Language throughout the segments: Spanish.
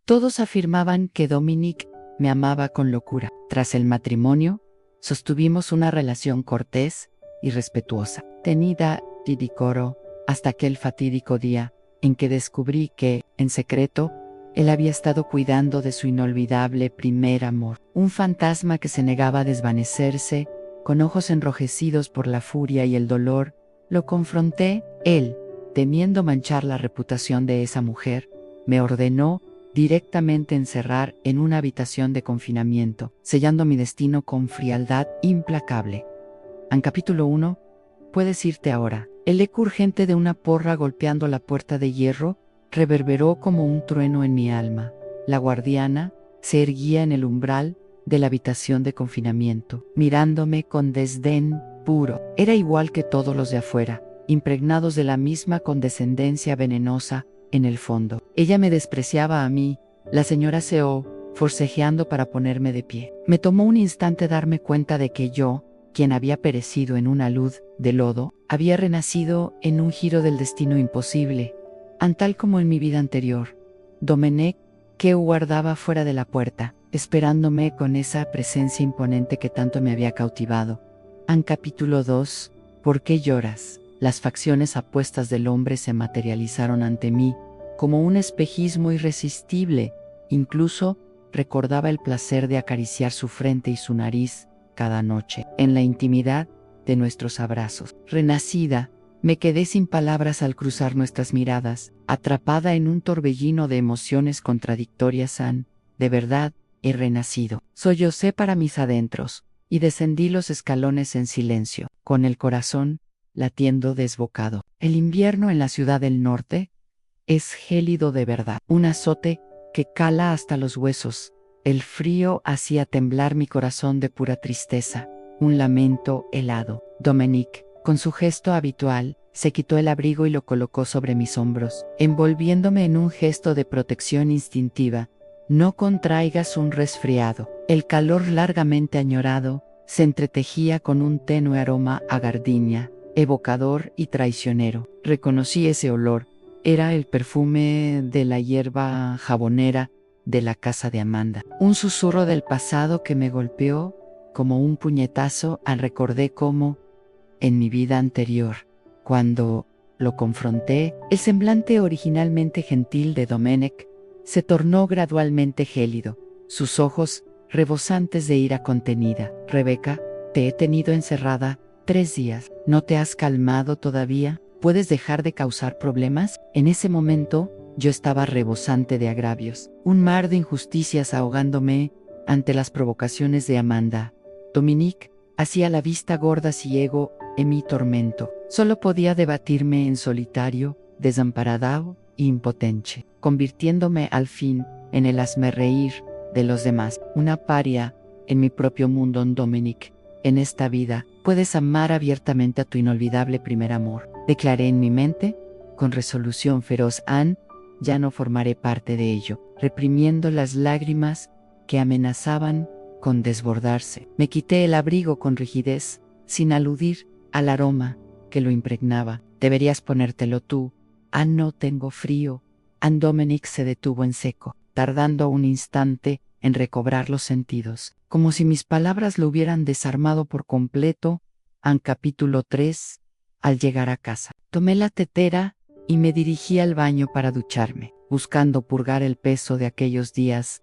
Todos afirmaban que Dominique me amaba con locura. Tras el matrimonio, sostuvimos una relación cortés y respetuosa, tenida y decoro, hasta aquel fatídico día en que descubrí que, en secreto, él había estado cuidando de su inolvidable primer amor, un fantasma que se negaba a desvanecerse. Con ojos enrojecidos por la furia y el dolor, lo confronté. Él, temiendo manchar la reputación de esa mujer, me ordenó directamente encerrar en una habitación de confinamiento, sellando mi destino con frialdad implacable. En capítulo 1, puedes irte ahora. El eco urgente de una porra golpeando la puerta de hierro reverberó como un trueno en mi alma. La guardiana se erguía en el umbral de la habitación de confinamiento, mirándome con desdén puro. Era igual que todos los de afuera, impregnados de la misma condescendencia venenosa en el fondo. Ella me despreciaba a mí, la señora Seo, forcejeando para ponerme de pie. Me tomó un instante darme cuenta de que yo, quien había perecido en una luz de lodo, había renacido en un giro del destino imposible, tal como en mi vida anterior. Domenech, que guardaba fuera de la puerta, esperándome con esa presencia imponente que tanto me había cautivado. En capítulo 2, ¿por qué lloras? Las facciones apuestas del hombre se materializaron ante mí, como un espejismo irresistible. Incluso recordaba el placer de acariciar su frente y su nariz cada noche, en la intimidad de nuestros abrazos. Renacida, me quedé sin palabras al cruzar nuestras miradas, atrapada en un torbellino de emociones contradictorias. De verdad, he renacido. Sollocé para mis adentros, y descendí los escalones en silencio, con el corazón latiendo desbocado. El invierno en la ciudad del norte es gélido de verdad, un azote que cala hasta los huesos. El frío hacía temblar mi corazón de pura tristeza, un lamento helado. Dominique, con su gesto habitual, se quitó el abrigo y lo colocó sobre mis hombros, envolviéndome en un gesto de protección instintiva. No contraigas un resfriado. El calor largamente añorado se entretejía con un tenue aroma a gardenia, evocador y traicionero. Reconocí ese olor. Era el perfume de la hierba jabonera de la casa de Amanda. Un susurro del pasado que me golpeó como un puñetazo al recordé cómo, en mi vida anterior, cuando lo confronté, el semblante originalmente gentil de Domenech se tornó gradualmente gélido, sus ojos rebosantes de ira contenida. Rebeca, te he tenido encerrada 3 días. ¿No te has calmado todavía? ¿Puedes dejar de causar problemas? En ese momento, yo estaba rebosante de agravios, un mar de injusticias ahogándome ante las provocaciones de Amanda. Dominique hacía la vista gorda ciego en mi tormento. Solo podía debatirme en solitario, desamparado e impotente, convirtiéndome al fin en el hazmerreír de los demás, una paria en mi propio mundo. Dominique, en esta vida, puedes amar abiertamente a tu inolvidable primer amor. Declaré en mi mente, con resolución feroz. Ya no formaré parte de ello, reprimiendo las lágrimas que amenazaban con desbordarse. Me quité el abrigo con rigidez, sin aludir al aroma que lo impregnaba. Deberías ponértelo tú. No tengo frío. Dominique se detuvo en seco, tardando un instante en recobrar los sentidos, como si mis palabras lo hubieran desarmado por completo. Capítulo 3. Al llegar a casa, tomé la tetera y me dirigí al baño para ducharme, buscando purgar el peso de aquellos días.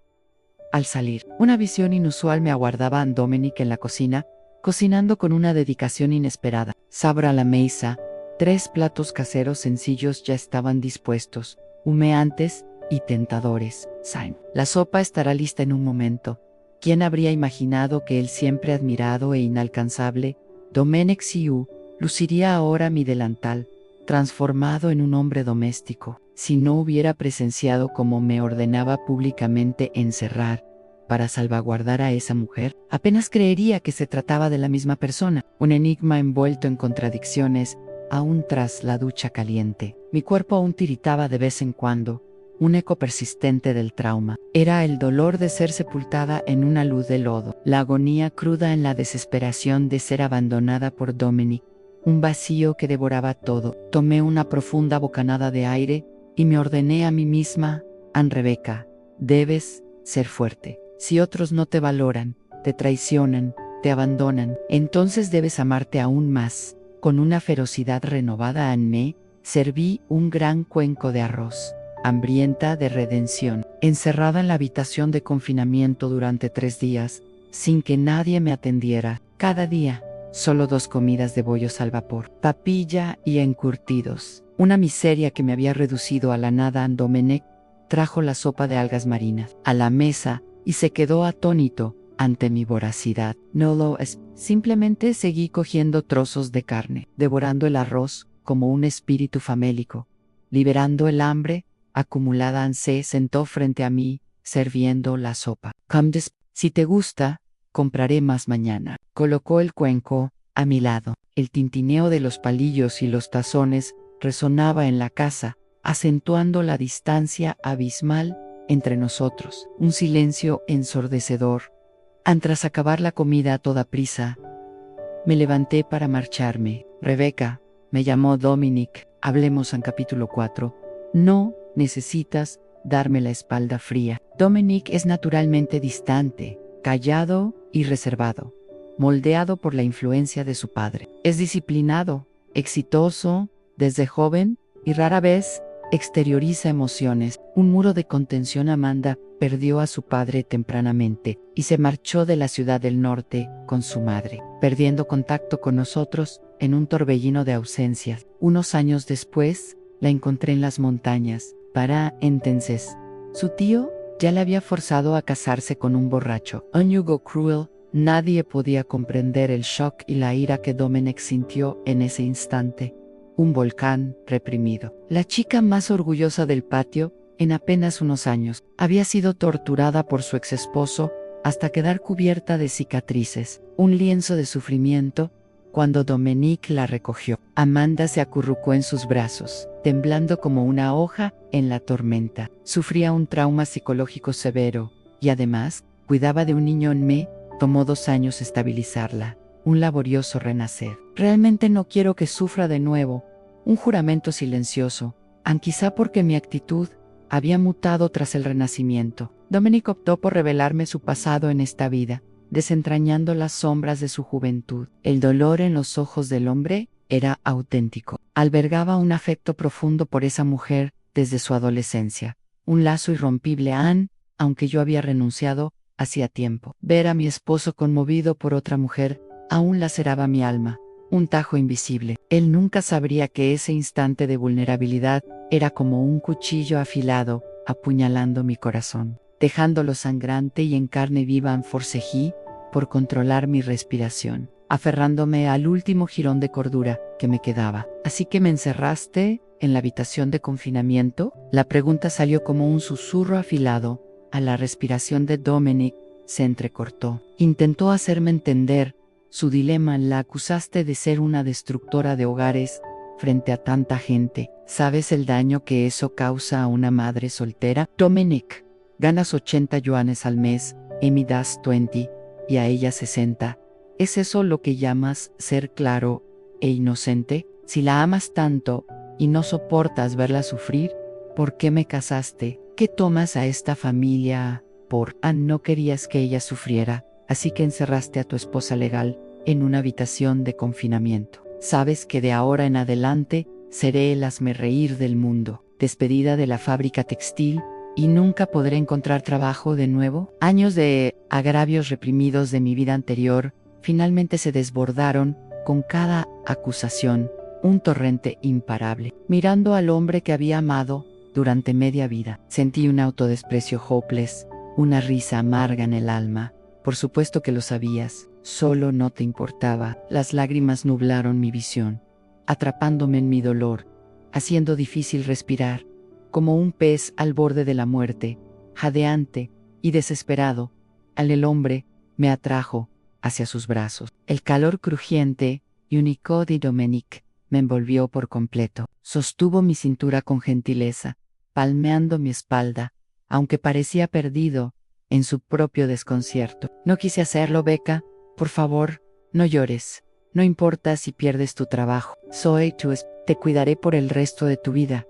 Al salir, una visión inusual me aguardaba. Dominique en la cocina, cocinando con una dedicación inesperada. Sabra a la mesa, 3 platos caseros sencillos ya estaban dispuestos, humeantes y tentadores. La sopa estará lista en un momento. ¿Quién habría imaginado que el siempre admirado e inalcanzable Domenech Siu luciría ahora mi delantal, transformado en un hombre doméstico? Si no hubiera presenciado cómo me ordenaba públicamente encerrar para salvaguardar a esa mujer, apenas creería que se trataba de la misma persona, un enigma envuelto en contradicciones, aún tras la ducha caliente. Mi cuerpo aún tiritaba de vez en cuando, un eco persistente del trauma. Era el dolor de ser sepultada en una luz de lodo, la agonía cruda en la desesperación de ser abandonada por Dominique, un vacío que devoraba todo. Tomé una profunda bocanada de aire y me ordené a mí misma: Rebeca, Debes ser fuerte. Si otros no te valoran, te traicionan, te abandonan, entonces debes amarte aún más. Con una ferocidad renovada en mí, serví un gran cuenco de arroz, hambrienta de redención, encerrada en la habitación de confinamiento durante 3 días, sin que nadie me atendiera. Cada día, solo 2 comidas de bollos al vapor, papilla y encurtidos. Una miseria que me había reducido a la nada. Domenech trajo la sopa de algas marinas a la mesa y se quedó atónito ante mi voracidad. Simplemente seguí cogiendo trozos de carne, devorando el arroz como un espíritu famélico. Liberando el hambre acumulada, se sentó frente a mí, sirviendo la sopa. Si te gusta, compraré más mañana. Colocó el cuenco a mi lado. El tintineo de los palillos y los tazones resonaba en la casa, acentuando la distancia abismal entre nosotros. Un silencio ensordecedor. Tras acabar la comida a toda prisa, me levanté para marcharme. Rebeca, me llamó Dominic. Hablemos en capítulo 4. No necesitas darme la espalda fría. Dominic es naturalmente distante, callado y reservado, moldeado por la influencia de su padre. Es disciplinado, exitoso desde joven y rara vez exterioriza emociones. Un muro de contención. Amanda perdió a su padre tempranamente y se marchó de la ciudad del norte con su madre, perdiendo contacto con nosotros en un torbellino de ausencias. Unos años después, la encontré en las montañas. Para entonces, su tío ya le había forzado a casarse con un borracho. Un yugo cruel. Nadie podía comprender el shock y la ira que Dominic sintió en ese instante. Un volcán reprimido. La chica más orgullosa del patio, en apenas unos años, había sido torturada por su exesposo hasta quedar cubierta de cicatrices, un lienzo de sufrimiento. Cuando Dominic la recogió, Amanda se acurrucó en sus brazos, temblando como una hoja en la tormenta. Sufría un trauma psicológico severo, y además, cuidaba de un niño en me. Tomó 2 años estabilizarla. Un laborioso renacer. Realmente no quiero que sufra de nuevo. Un juramento silencioso, quizá porque mi actitud había mutado tras el renacimiento. Dominic optó por revelarme su pasado en esta vida, desentrañando las sombras de su juventud. El dolor en los ojos del hombre era auténtico. Albergaba un afecto profundo por esa mujer desde su adolescencia. Un lazo irrompible, aunque yo había renunciado hacía tiempo. Ver a mi esposo conmovido por otra mujer aún laceraba mi alma. Un tajo invisible. Él nunca sabría que ese instante de vulnerabilidad era como un cuchillo afilado, apuñalando mi corazón, dejándolo sangrante y en carne viva. Forcejí por controlar mi respiración, aferrándome al último jirón de cordura que me quedaba. ¿Así que me encerraste en la habitación de confinamiento? La pregunta salió como un susurro afilado. A la respiración de Dominic se entrecortó. Intentó hacerme entender su dilema. La acusaste de ser una destructora de hogares frente a tanta gente. ¿Sabes el daño que eso causa a una madre soltera? Dominic, ganas 80 yuanes al mes, Amy das 20, y a ella 60. ¿Es eso lo que llamas ser claro e inocente? Si la amas tanto y no soportas verla sufrir, ¿por qué me casaste? ¿Qué tomas a esta familia por? No querías que ella sufriera, así que encerraste a tu esposa legal en una habitación de confinamiento. Sabes que de ahora en adelante seré el hazmerreír del mundo, despedida de la fábrica textil, y nunca podré encontrar trabajo de nuevo. Años de agravios reprimidos de mi vida anterior finalmente se desbordaron con cada acusación, un torrente imparable. Mirando al hombre que había amado durante media vida, sentí un autodesprecio hopeless, una risa amarga en el alma. Por supuesto que lo sabías, solo no te importaba. Las lágrimas nublaron mi visión, atrapándome en mi dolor, haciendo difícil respirar, como un pez al borde de la muerte, jadeante y desesperado. El hombre me atrajo hacia sus brazos. El calor crujiente y único de Dominic me envolvió por completo. Sostuvo mi cintura con gentileza, palmeando mi espalda, aunque parecía perdido en su propio desconcierto. No quise hacerlo, Becca. Por favor, no llores. No importa si pierdes tu trabajo. Te cuidaré por el resto de tu vida.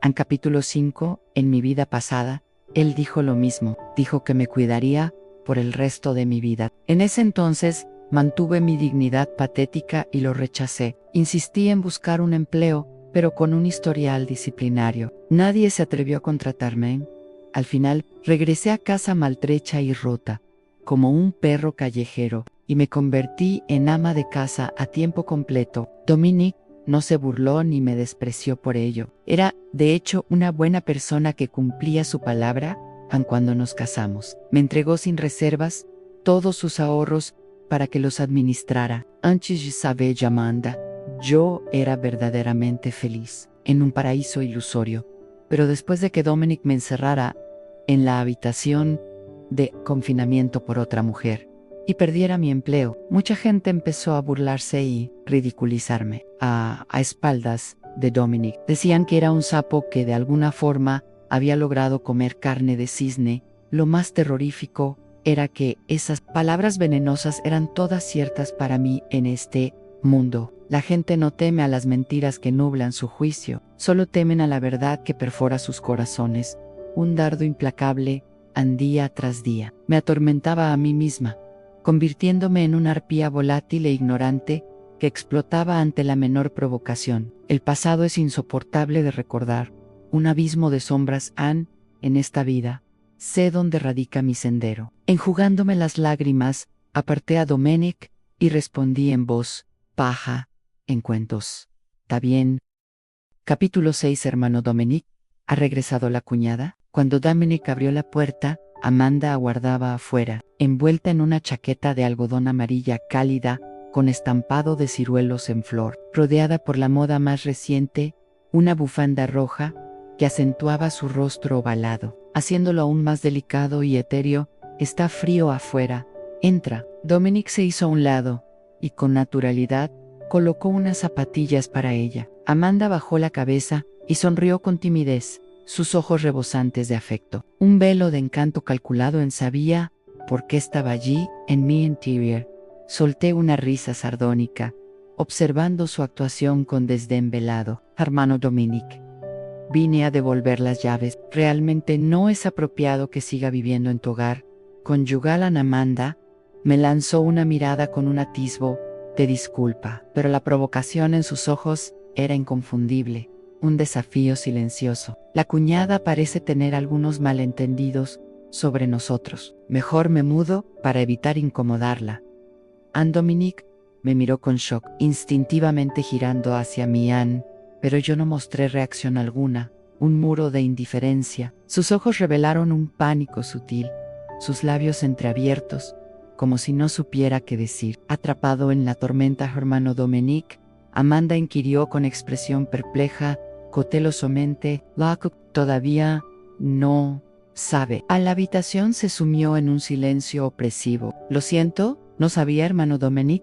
En capítulo 5, en mi vida pasada, Él dijo lo mismo, dijo que me cuidaría por el resto de mi vida. En ese entonces, mantuve mi dignidad patética y lo rechacé. Insistí en buscar un empleo, pero con un historial disciplinario. Nadie se atrevió a contratarme. Al final, regresé a casa maltrecha y rota, como un perro callejero, y me convertí en ama de casa a tiempo completo. Dominique no se burló ni me despreció por ello. Era, de hecho, una buena persona que cumplía su palabra, aun cuando nos casamos. Me entregó sin reservas todos sus ahorros para que los administrara. Antes de saber Amanda, yo era verdaderamente feliz, en un paraíso ilusorio. Pero después de que Dominic me encerrara en la habitación de confinamiento por otra mujer y perdiera mi empleo, mucha gente empezó a burlarse y ridiculizarme a espaldas de Dominic. Decían que era un sapo que de alguna forma había logrado comer carne de cisne. Lo más terrorífico era que esas palabras venenosas eran todas ciertas para mí en este mundo. La gente no teme a las mentiras que nublan su juicio, solo temen a la verdad que perfora sus corazones. Un dardo implacable, día tras día, me atormentaba a mí misma, convirtiéndome en una arpía volátil e ignorante que explotaba ante la menor provocación. El pasado es insoportable de recordar, un abismo de sombras han, en esta vida. Sé dónde radica mi sendero. Enjugándome las lágrimas, aparté a Dominic y respondí en voz baja, en cuentos. ¿Está bien? Capítulo 6. Hermano Dominic, ¿ha regresado la cuñada? Cuando Dominic abrió la puerta, Amanda aguardaba afuera, envuelta en una chaqueta de algodón amarilla cálida, con estampado de ciruelos en flor, rodeada por la moda más reciente, una bufanda roja que acentuaba su rostro ovalado, haciéndolo aún más delicado y etéreo. Está frío afuera. Entra. Dominic se hizo a un lado, y con naturalidad, colocó unas zapatillas para ella. Amanda bajó la cabeza y sonrió con timidez, sus ojos rebosantes de afecto. Un velo de encanto calculado en sabía por qué estaba allí, en mi interior. Solté una risa sardónica, observando su actuación con desdén velado. Hermano Dominic, vine a devolver las llaves. Realmente no es apropiado que siga viviendo en tu hogar. Conyugal Amanda me lanzó una mirada con un atisbo de disculpa, pero la provocación en sus ojos era inconfundible, un desafío silencioso. La cuñada parece tener algunos malentendidos sobre nosotros. Mejor me mudo para evitar incomodarla. Anne Dominic me miró con shock, instintivamente girando hacia mí Anne, pero yo no mostré reacción alguna, un muro de indiferencia. Sus ojos revelaron un pánico sutil, sus labios entreabiertos, como si no supiera qué decir. Atrapado en la tormenta, hermano Dominic, Amanda inquirió con expresión perpleja, cautelosamente, «Loco, todavía no sabe». A la habitación se sumió en un silencio opresivo. «Lo siento, no sabía, hermano Dominic».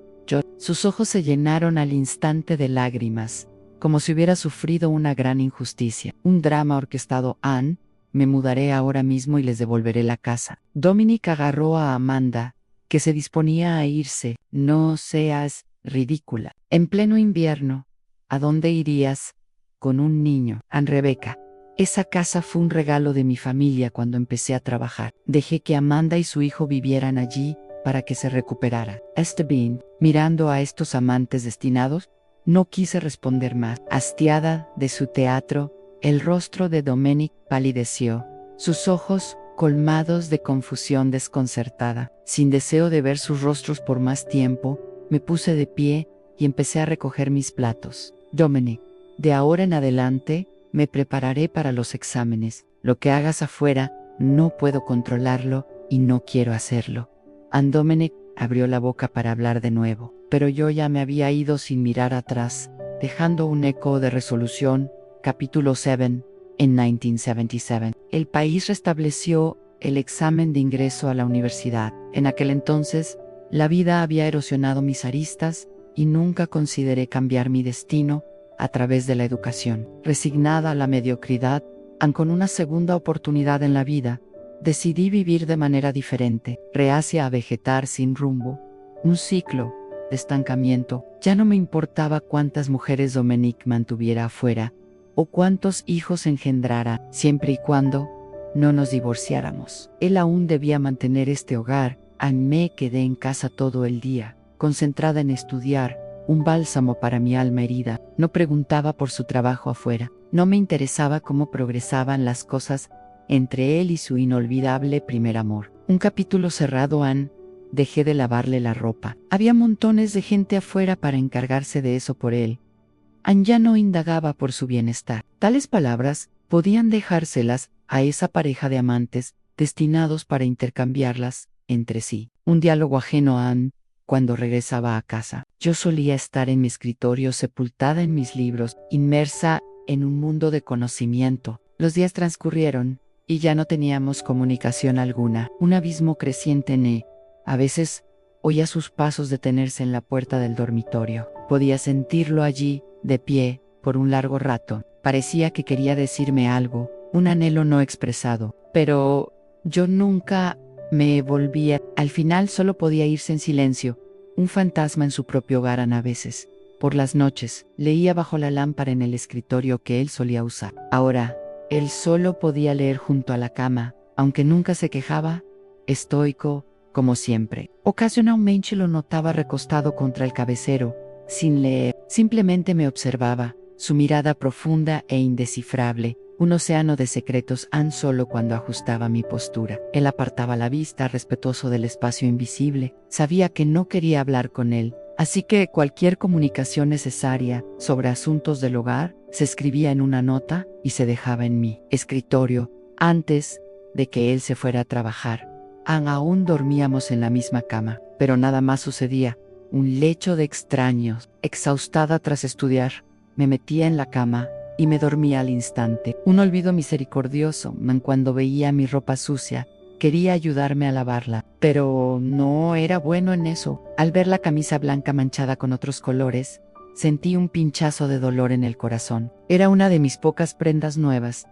Sus ojos se llenaron al instante de lágrimas, como si hubiera sufrido una gran injusticia, un drama orquestado. «Anne, me mudaré ahora mismo y les devolveré la casa». Dominic agarró a Amanda, que se disponía a irse. «No seas ridícula. En pleno invierno, ¿a dónde irías con un niño?» «Anne Rebecca, esa casa fue un regalo de mi familia cuando empecé a trabajar. Dejé que Amanda y su hijo vivieran allí para que se recuperara». Bien, mirando a estos amantes destinados, no quise responder más. Hastiada de su teatro, el rostro de Dominic palideció, sus ojos colmados de confusión desconcertada. Sin deseo de ver sus rostros por más tiempo, me puse de pie y empecé a recoger mis platos. «Dominic, de ahora en adelante, me prepararé para los exámenes. Lo que hagas afuera, no puedo controlarlo y no quiero hacerlo». Anne Dominic abrió la boca para hablar de nuevo, pero yo ya me había ido sin mirar atrás, dejando un eco de resolución. Capítulo 7. En 1977, el país restableció el examen de ingreso a la universidad. En aquel entonces, la vida había erosionado mis aristas y nunca consideré cambiar mi destino a través de la educación. Resignada a la mediocridad, aun con una segunda oportunidad en la vida, decidí vivir de manera diferente, reacia a vegetar sin rumbo, un ciclo de estancamiento. Ya no me importaba cuántas mujeres Dominic mantuviera afuera, o cuántos hijos engendrara, siempre y cuando no nos divorciáramos. Él aún debía mantener este hogar. Me quedé en casa todo el día, concentrada en estudiar, un bálsamo para mi alma herida. No preguntaba por su trabajo afuera. No me interesaba cómo progresaban las cosas entre él y su inolvidable primer amor. Un capítulo cerrado. Dejé de lavarle la ropa. Había montones de gente afuera para encargarse de eso por él. Ya no indagaba por su bienestar. Tales palabras podían dejárselas a esa pareja de amantes destinados para intercambiarlas entre sí. Un diálogo ajeno a Anne cuando regresaba a casa. Yo solía estar en mi escritorio sepultada en mis libros, inmersa en un mundo de conocimiento. Los días transcurrieron y ya no teníamos comunicación alguna. Un abismo creciente en él. A veces oía sus pasos detenerse en la puerta del dormitorio. Podía sentirlo allí, de pie, por un largo rato. Parecía que quería decirme algo, un anhelo no expresado. Pero yo nunca me volvía. Al final solo podía irse en silencio, un fantasma en su propio hogar. A veces, por las noches, leía bajo la lámpara en el escritorio que él solía usar. Ahora, él solo podía leer junto a la cama, aunque nunca se quejaba, estoico, como siempre. Ocasionalmente lo notaba recostado contra el cabecero, sin leer. Simplemente me observaba, su mirada profunda e indescifrable, un océano de secretos. Solo cuando ajustaba mi postura. Él apartaba la vista, respetuoso del espacio invisible. Sabía que no quería hablar con él, así que cualquier comunicación necesaria sobre asuntos del hogar se escribía en una nota y se dejaba en mi escritorio antes de que él se fuera a trabajar. Aún dormíamos en la misma cama, pero nada más sucedía. Un lecho de extraños. Exhaustada tras estudiar, me metía en la cama y me dormía al instante. Un olvido misericordioso. Cuando veía mi ropa sucia, quería ayudarme a lavarla, pero no era bueno en eso. Al ver la camisa blanca manchada con otros colores, sentí un pinchazo de dolor en el corazón. Era una de mis pocas prendas nuevas.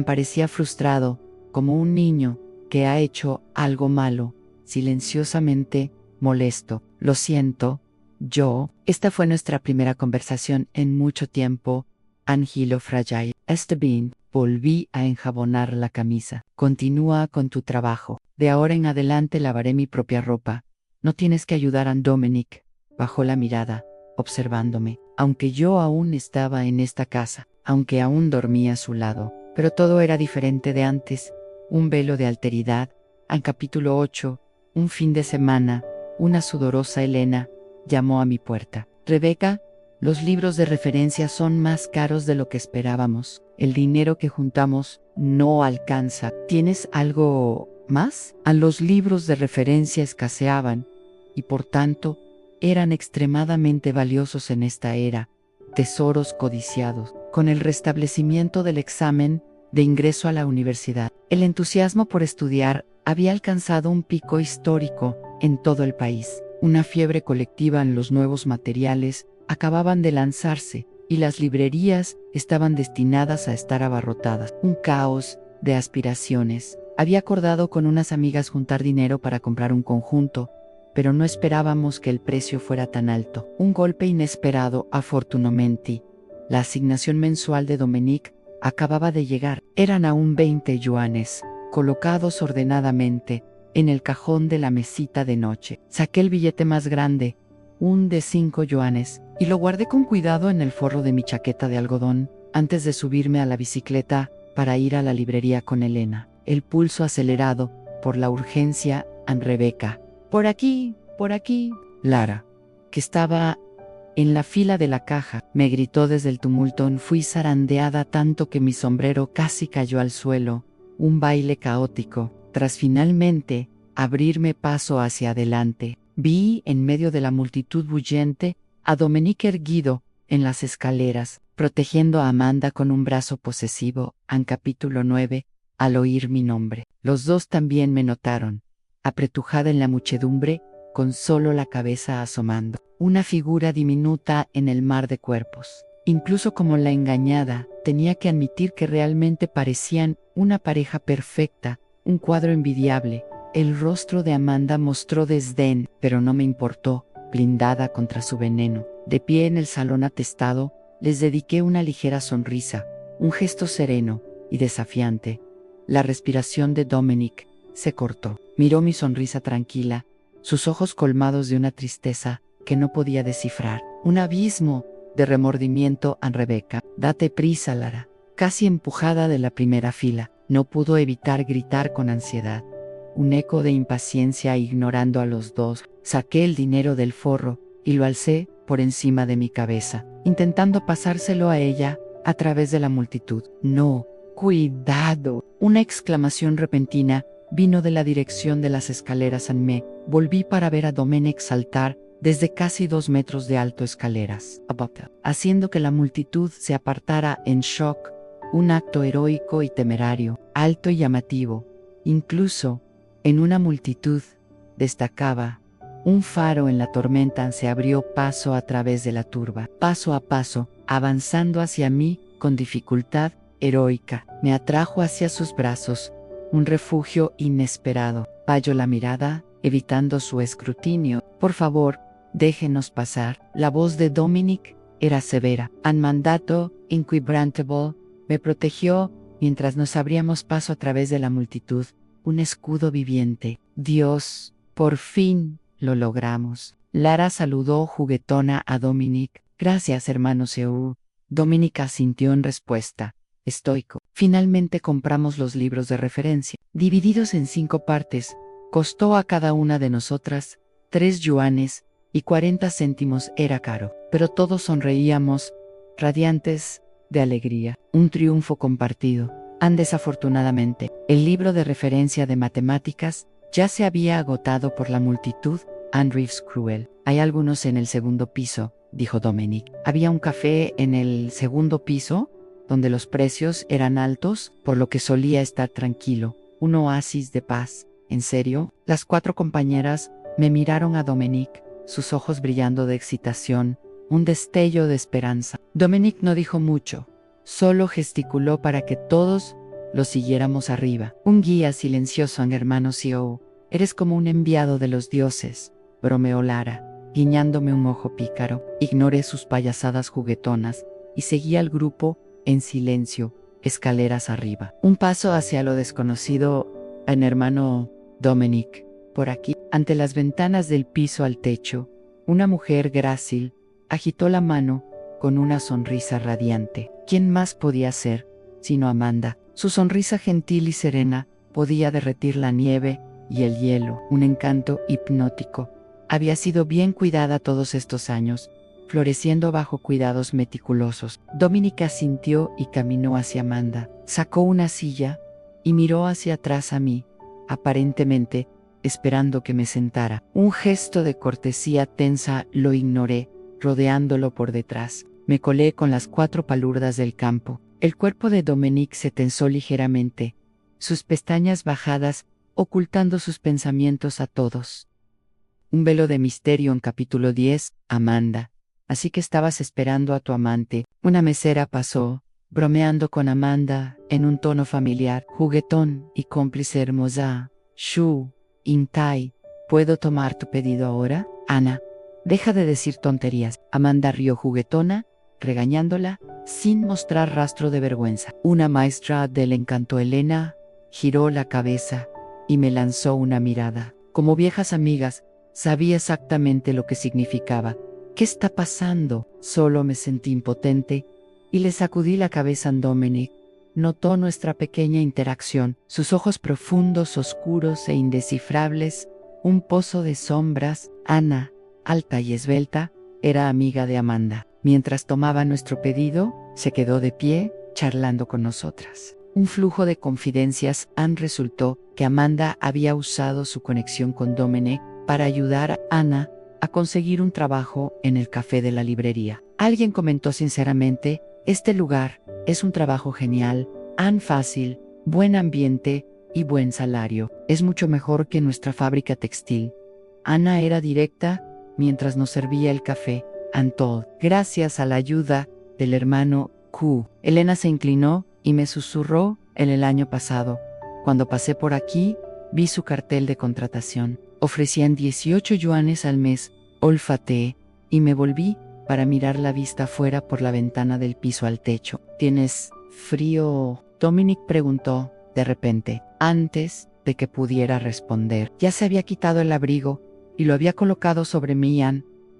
Parecía frustrado, como un niño que ha hecho algo malo, silenciosamente molesto. Lo siento, Esta fue nuestra primera conversación en mucho tiempo. Angelo Fragile. Bien, volví a enjabonar la camisa. Continúa con tu trabajo. De ahora en adelante lavaré mi propia ropa. No tienes que ayudar a Dominic. Bajó la mirada, observándome. Aunque yo aún estaba en esta casa, aunque aún dormía a su lado, pero todo era diferente de antes. Un velo de alteridad. Capítulo 8. Un fin de semana. Una sudorosa Elena llamó a mi puerta. Rebeca, los libros de referencia son más caros de lo que esperábamos. El dinero que juntamos no alcanza. ¿Tienes algo más? Los libros de referencia escaseaban y por tanto eran extremadamente valiosos en esta era. Tesoros codiciados. Con el restablecimiento del examen de ingreso a la universidad, el entusiasmo por estudiar había alcanzado un pico histórico en todo el país. Una fiebre colectiva en los nuevos materiales acababan de lanzarse y las librerías estaban destinadas a estar abarrotadas. Un caos de aspiraciones. Había acordado con unas amigas juntar dinero para comprar un conjunto, pero no esperábamos que el precio fuera tan alto. Un golpe inesperado. Afortunadamente, la asignación mensual de Dominic acababa de llegar. Eran aún 20 yuanes, colocados ordenadamente en el cajón de la mesita de noche. Saqué el billete más grande, un de 5 yuanes, y lo guardé con cuidado en el forro de mi chaqueta de algodón, antes de subirme a la bicicleta para ir a la librería con Elena. El pulso acelerado por la urgencia. Rebeca. Por aquí. Lara, que estaba en la fila de la caja, me gritó desde el tumulto. Fui zarandeada tanto que mi sombrero casi cayó al suelo. Un baile caótico. Tras finalmente abrirme paso hacia adelante, vi en medio de la multitud bullente a Dominic erguido en las escaleras, protegiendo a Amanda con un brazo posesivo. Capítulo 9. Al oír mi nombre, los dos también me notaron, apretujada en la muchedumbre, con solo la cabeza asomando, una figura diminuta en el mar de cuerpos. Incluso como la engañada, tenía que admitir que realmente parecían una pareja perfecta, un cuadro envidiable. El rostro de Amanda mostró desdén, pero no me importó, blindada contra su veneno. De pie en el salón atestado, les dediqué una ligera sonrisa, un gesto sereno y desafiante. La respiración de Dominic se cortó. Miró mi sonrisa tranquila, sus ojos colmados de una tristeza que no podía descifrar. Un abismo de remordimiento a Rebecca. Date prisa, Lara. Casi empujada de la primera fila, no pudo evitar gritar con ansiedad. Un eco de impaciencia ignorando a los dos. Saqué el dinero del forro y lo alcé por encima de mi cabeza, intentando pasárselo a ella a través de la multitud. No, cuidado. Una exclamación repentina vino de la dirección de las escaleras. Me volví para ver a Dominic saltar desde casi 2 metros de alto escaleras, haciendo que la multitud se apartara en shock. Un acto heroico y temerario, alto y llamativo. Incluso, en una multitud, destacaba. Un faro en la tormenta se abrió paso a través de la turba, paso a paso, avanzando hacia mí con dificultad heroica. Me atrajo hacia sus brazos, un refugio inesperado. Falló la mirada, evitando su escrutinio. Por favor, déjenos pasar. La voz de Dominic era severa. Un mandato inquebrantable me protegió mientras nos abríamos paso a través de la multitud. Un escudo viviente. Dios, por fin lo logramos. Lara saludó juguetona a Dominic. Gracias, hermano Seu. Dominic asintió en respuesta, estoico. Finalmente compramos los libros de referencia. Divididos en 5 partes, costó a cada una de nosotras 3 yuanes y 40 céntimos. Era caro, pero todos sonreíamos, radiantes de alegría. Un triunfo compartido. Desafortunadamente, el libro de referencia de matemáticas ya se había agotado por la multitud. Reeves cruel. Hay algunos en el segundo piso, dijo Dominic. Había un café en el segundo piso, donde los precios eran altos, por lo que solía estar tranquilo. Un oasis de paz. ¿En serio? Las 4 compañeras me miraron a Dominic, sus ojos brillando de excitación, un destello de esperanza. Dominic no dijo mucho, solo gesticuló para que todos lo siguiéramos arriba. Un guía silencioso, hermano CEO. Eres como un enviado de los dioses, bromeó Lara, guiñándome un ojo pícaro. Ignoré sus payasadas juguetonas y seguí al grupo en silencio, escaleras arriba. Un paso hacia lo desconocido, hermano Dominic. Por aquí, ante las ventanas del piso al techo, una mujer grácil agitó la mano con una sonrisa radiante. ¿Quién más podía ser sino Amanda? Su sonrisa gentil y serena podía derretir la nieve y el hielo. Un encanto hipnótico. Había sido bien cuidada todos estos años, floreciendo bajo cuidados meticulosos. Dominic asintió y caminó hacia Amanda. Sacó una silla y miró hacia atrás a mí, aparentemente esperando que me sentara. Un gesto de cortesía tensa lo ignoré, rodeándolo por detrás. Me colé con las 4 palurdas del campo. El cuerpo de Dominic se tensó ligeramente, sus pestañas bajadas, ocultando sus pensamientos a todos. Un velo de misterio en capítulo 10, Amanda. Así que estabas esperando a tu amante. Una mesera pasó, bromeando con Amanda, en un tono familiar, juguetón y cómplice. Hermosa. Shu, Intai, ¿puedo tomar tu pedido ahora? Ana, deja de decir tonterías. Amanda rió juguetona, regañándola, sin mostrar rastro de vergüenza. Una maestra del encanto, Elena, giró la cabeza y me lanzó una mirada. Como viejas amigas, sabía exactamente lo que significaba. ¿Qué está pasando? Solo me sentí impotente y le sacudí la cabeza a Dominic. Notó nuestra pequeña interacción, sus ojos profundos, oscuros e indescifrables, un pozo de sombras. Ana, alta y esbelta, era amiga de Amanda. Mientras tomaba nuestro pedido, se quedó de pie, charlando con nosotras. Un flujo de confidencias. Resultó que Amanda había usado su conexión con Dominic para ayudar a Ana a conseguir un trabajo en el café de la librería. Alguien comentó sinceramente, este lugar es un trabajo genial, fácil, buen ambiente y buen salario. Es mucho mejor que nuestra fábrica textil. Ana era directa mientras nos servía el café. Told, gracias a la ayuda del hermano Q. Elena se inclinó y me susurró, en el año pasado, cuando pasé por aquí, vi su cartel de contratación. Ofrecían 18 yuanes al mes. Olfateé y me volví para mirar la vista afuera por la ventana del piso al techo. ¿Tienes frío? Dominic preguntó, de repente. Antes de que pudiera responder, ya se había quitado el abrigo y lo había colocado sobre mí.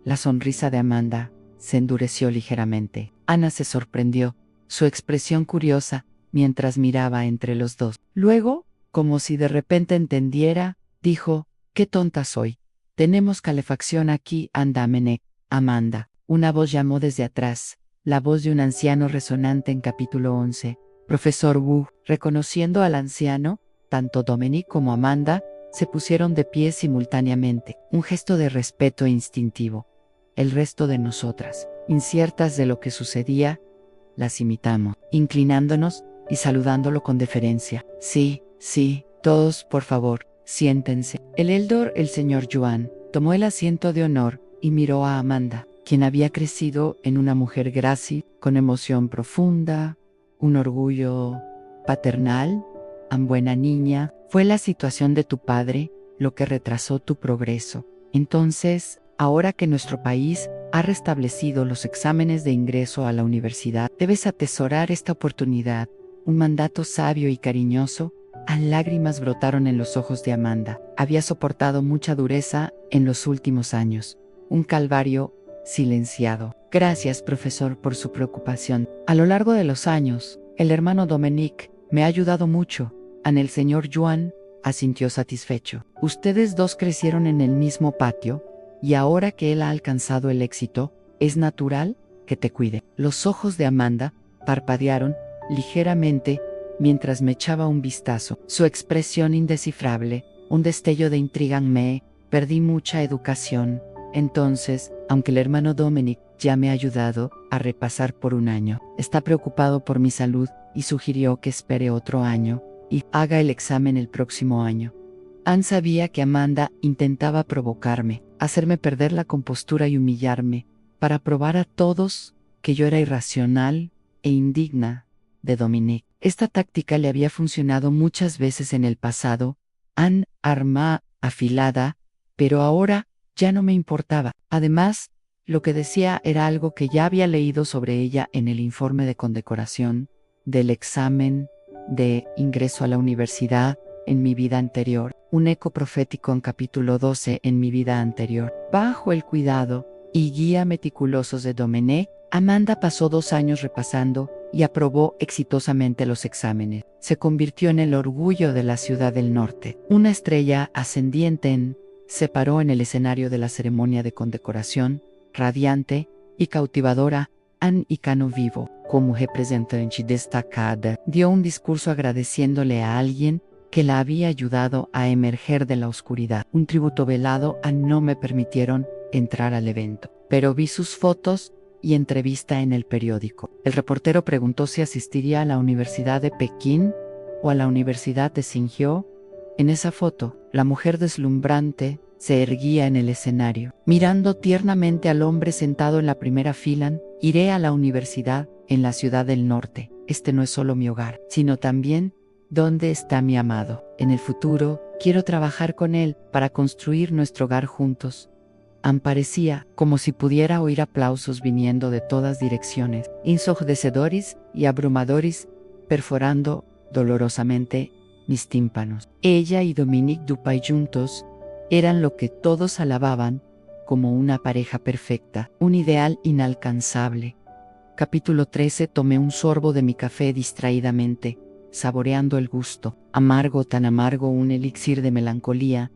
La sonrisa de Amanda se endureció ligeramente. Ana se sorprendió, su expresión curiosa, mientras miraba entre los dos. Luego, como si de repente entendiera, dijo: «Qué tonta soy. Tenemos calefacción aquí, Domenech». «Amanda», una voz llamó desde atrás, la voz de un anciano resonante en capítulo 11. Profesor Wu. Reconociendo al anciano, tanto Domenech como Amanda se pusieron de pie simultáneamente, un gesto de respeto instintivo. El resto de nosotras, inciertas de lo que sucedía, las imitamos, inclinándonos y saludándolo con deferencia. «Sí, sí, todos, por favor, siéntense». El Eldor, el señor Yuan, tomó el asiento de honor y miró a Amanda, quien había crecido en una mujer grácil, con emoción profunda, un orgullo paternal. «Buena niña, fue la situación de tu padre lo que retrasó tu progreso. Entonces, ahora que nuestro país ha restablecido los exámenes de ingreso a la universidad, debes atesorar esta oportunidad». Un mandato sabio y cariñoso. Lágrimas brotaron en los ojos de Amanda. Había soportado mucha dureza en los últimos años. Un calvario silenciado. «Gracias, profesor, por su preocupación. A lo largo de los años, el hermano Domenech me ha ayudado mucho». El señor Yuan asintió satisfecho. «Ustedes dos crecieron en el mismo patio, y ahora que él ha alcanzado el éxito, es natural que te cuide». Los ojos de Amanda parpadearon ligeramente mientras me echaba un vistazo. Su expresión indescifrable, un destello de intriga. Perdí mucha educación. Entonces, aunque el hermano Domenech ya me ha ayudado a repasar por un año, está preocupado por mi salud y sugirió que espere otro año y haga el examen el próximo año. Sabía que Amanda intentaba provocarme, hacerme perder la compostura y humillarme, para probar a todos que yo era irracional e indigna de Domenech. Esta táctica le había funcionado muchas veces en el pasado, arma afilada, pero ahora ya no me importaba. Además, lo que decía era algo que ya había leído sobre ella en el informe de condecoración del examen de ingreso a la universidad en mi vida anterior, un eco profético en capítulo 12 en mi vida anterior. Bajo el cuidado y guía meticulosos de Domenech, Amanda pasó 2 años repasando y aprobó exitosamente los exámenes. Se convirtió en el orgullo de la ciudad del norte. Una estrella ascendiente se paró en el escenario de la ceremonia de condecoración, radiante y cautivadora. Icano vivo, como representante destacada, dio un discurso agradeciéndole a alguien que la había ayudado a emerger de la oscuridad. Un tributo velado. No me permitieron entrar al evento, pero vi sus fotos y entrevista en el periódico. El reportero preguntó si asistiría a la Universidad de Pekín o a la Universidad de Tsinghua. En esa foto, la mujer deslumbrante se erguía en el escenario, mirando tiernamente al hombre sentado en la primera fila. «Iré a la universidad en la ciudad del norte. Este no es solo mi hogar, sino también donde está mi amado. En el futuro, quiero trabajar con él para construir nuestro hogar juntos». Parecía como si pudiera oír aplausos viniendo de todas direcciones, ensordecedores y abrumadores, perforando dolorosamente mis tímpanos. Ella y Dominique Dupay juntos eran lo que todos alababan como una pareja perfecta, un ideal inalcanzable. Capítulo 13. Tomé un sorbo de mi café distraídamente, saboreando el gusto. Amargo, tan amargo, un elixir de melancolía.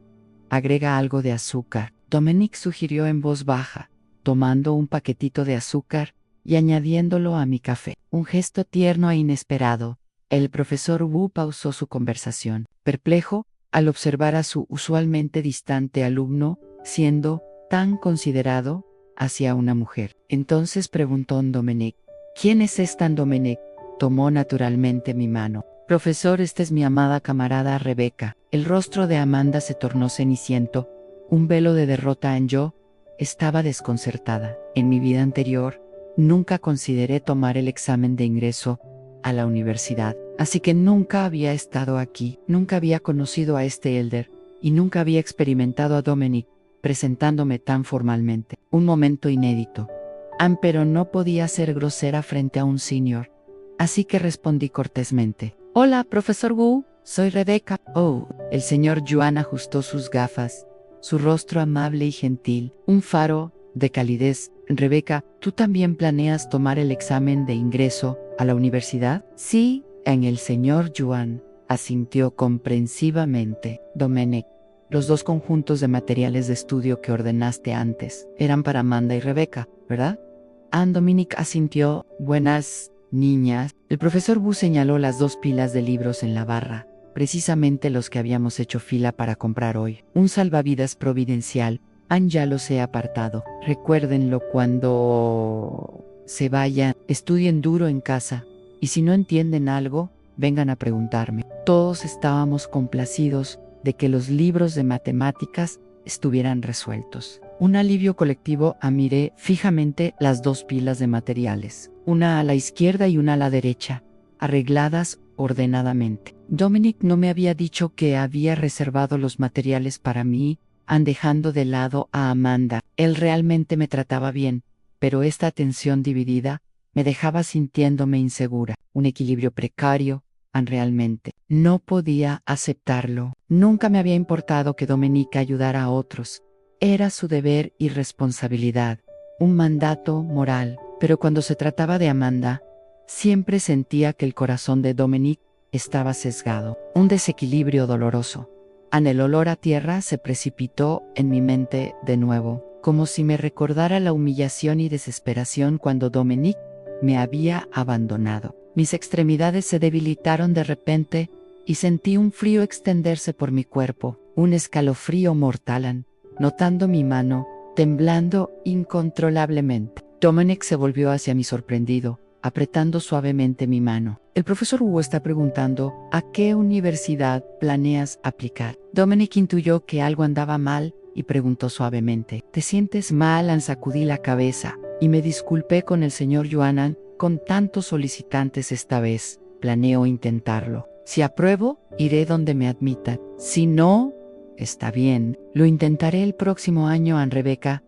Agrega algo de azúcar. Domenech sugirió en voz baja, tomando un paquetito de azúcar y añadiéndolo a mi café. Un gesto tierno e inesperado. El profesor Wu pausó su conversación, perplejo al observar a su usualmente distante alumno siendo tan considerado hacia una mujer. Entonces preguntó Domenech: «¿Quién es esta Domenech?» Tomó naturalmente mi mano. «Profesor, esta es mi amada camarada Rebeca». El rostro de Amanda se tornó ceniciento, un velo de derrota en yo. Estaba desconcertada. En mi vida anterior, nunca consideré tomar el examen de ingreso a la universidad, así que nunca había estado aquí, nunca había conocido a este Elder, y nunca había experimentado a Domenech presentándome tan formalmente. Un momento inédito. Pero no podía ser grosera frente a un senior, así que respondí cortésmente: Hola, profesor Wu, soy Rebecca. Oh, el señor Yuan ajustó sus gafas, su rostro amable y gentil, un faro de calidez. Rebecca, ¿tú también planeas tomar el examen de ingreso a la universidad? Sí, en el señor Yuan asintió comprensivamente. Dominic, los dos conjuntos de materiales de estudio que ordenaste antes eran para Amanda y Rebecca, ¿verdad? Dominic asintió. Buenas, niñas. El profesor Wu señaló las 2 pilas de libros en la barra, precisamente los que habíamos hecho fila para comprar hoy. Un salvavidas providencial. Ya los he apartado. Recuérdenlo cuando se vayan. Estudien duro en casa. Y si no entienden algo, vengan a preguntarme. Todos estábamos complacidos de que los libros de matemáticas estuvieran resueltos. Un alivio colectivo. Miré fijamente las 2 pilas de materiales, una a la izquierda y una a la derecha, arregladas ordenadamente. Dominic no me había dicho que había reservado los materiales para mí, dejando de lado a Amanda. Él realmente me trataba bien, pero esta atención dividida me dejaba sintiéndome insegura. Un equilibrio precario. Realmente no podía aceptarlo. Nunca me había importado que Dominic ayudara a otros. Era su deber y responsabilidad, un mandato moral. Pero cuando se trataba de Amanda, siempre sentía que el corazón de Dominic estaba sesgado. Un desequilibrio doloroso. El olor a tierra se precipitó en mi mente de nuevo, como si me recordara la humillación y desesperación cuando Dominic me había abandonado. Mis extremidades se debilitaron de repente y sentí un frío extenderse por mi cuerpo, un escalofrío mortal, notando mi mano temblando incontrolablemente. Dominic se volvió hacia mí sorprendido, apretando suavemente mi mano. El profesor Wu está preguntando, ¿a qué universidad planeas aplicar? Dominic intuyó que algo andaba mal y preguntó suavemente, ¿te sientes mal? Sacudí la cabeza y me disculpé con el señor Yuan. Con tantos solicitantes esta vez, planeo intentarlo. Si apruebo, iré donde me admitan. Si no, está bien, lo intentaré el próximo año. Rebecca,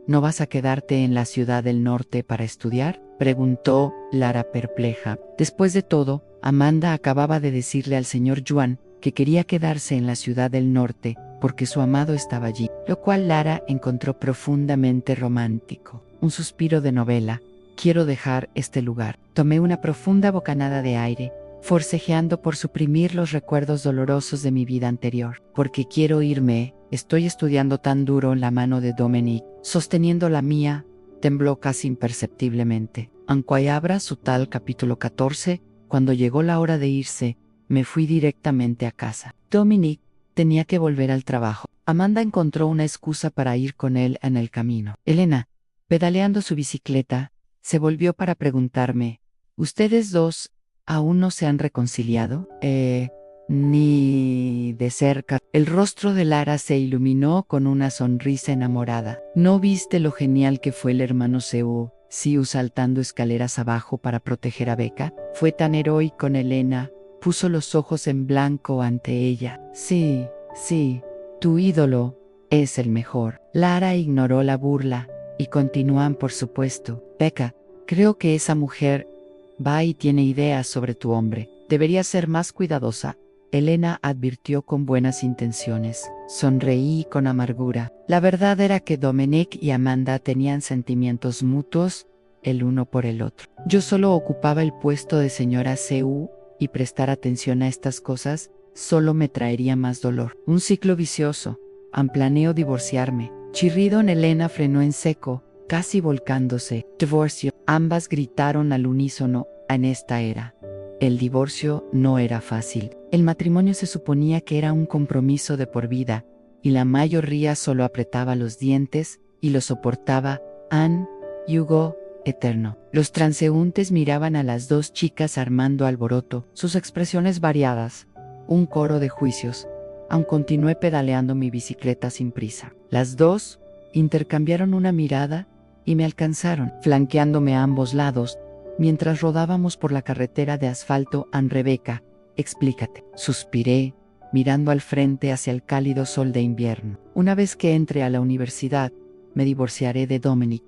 ¿no vas a quedarte en la ciudad del norte para estudiar?, preguntó Lara perpleja. Después de todo, Amanda acababa de decirle al señor Yuan que quería quedarse en la ciudad del norte porque su amado estaba allí, lo cual Lara encontró profundamente romántico. Un suspiro de novela. Quiero dejar este lugar. Tomé una profunda bocanada de aire, forcejeando por suprimir los recuerdos dolorosos de mi vida anterior. Porque quiero irme. Estoy estudiando tan duro. La mano de Dominic, sosteniendo la mía, tembló casi imperceptiblemente. Anquayabra Sutal capítulo 14. Cuando llegó la hora de irse, me fui directamente a casa. Dominic tenía que volver al trabajo. Amanda encontró una excusa para ir con él en el camino. Elena, pedaleando su bicicleta, se volvió para preguntarme, ¿ustedes dos aún no se han reconciliado? Ni de cerca. El rostro de Lara se iluminó con una sonrisa enamorada. ¿No viste lo genial que fue el hermano Siu saltando escaleras abajo para proteger a Becca? Fue tan heroico. Elena puso los ojos en blanco ante ella. Sí, tu ídolo es el mejor. Lara ignoró la burla y continúan, por supuesto. Becca, creo que esa mujer va y tiene ideas sobre tu hombre. Deberías ser más cuidadosa. Elena advirtió con buenas intenciones. Sonreí con amargura. La verdad era que Dominic y Amanda tenían sentimientos mutuos el uno por el otro. Yo solo ocupaba el puesto de señora Siu y prestar atención a estas cosas solo me traería más dolor. Un ciclo vicioso. Planeo divorciarme. Chirrido. Elena frenó en seco, casi volcándose. Divorcio. Ambas gritaron al unísono. En esta era, el divorcio no era fácil. El matrimonio se suponía que era un compromiso de por vida, y la mayoría solo apretaba los dientes y lo soportaba. Yugo eterno. Los transeúntes miraban a las dos chicas armando alboroto, sus expresiones variadas. Un coro de juicios. Aún continué pedaleando mi bicicleta sin prisa. Las dos intercambiaron una mirada y me alcanzaron, flanqueándome a ambos lados, mientras rodábamos por la carretera de asfalto. Rebecca, explícate. Suspiré, mirando al frente hacia el cálido sol de invierno. Una vez que entre a la universidad, me divorciaré de Dominic.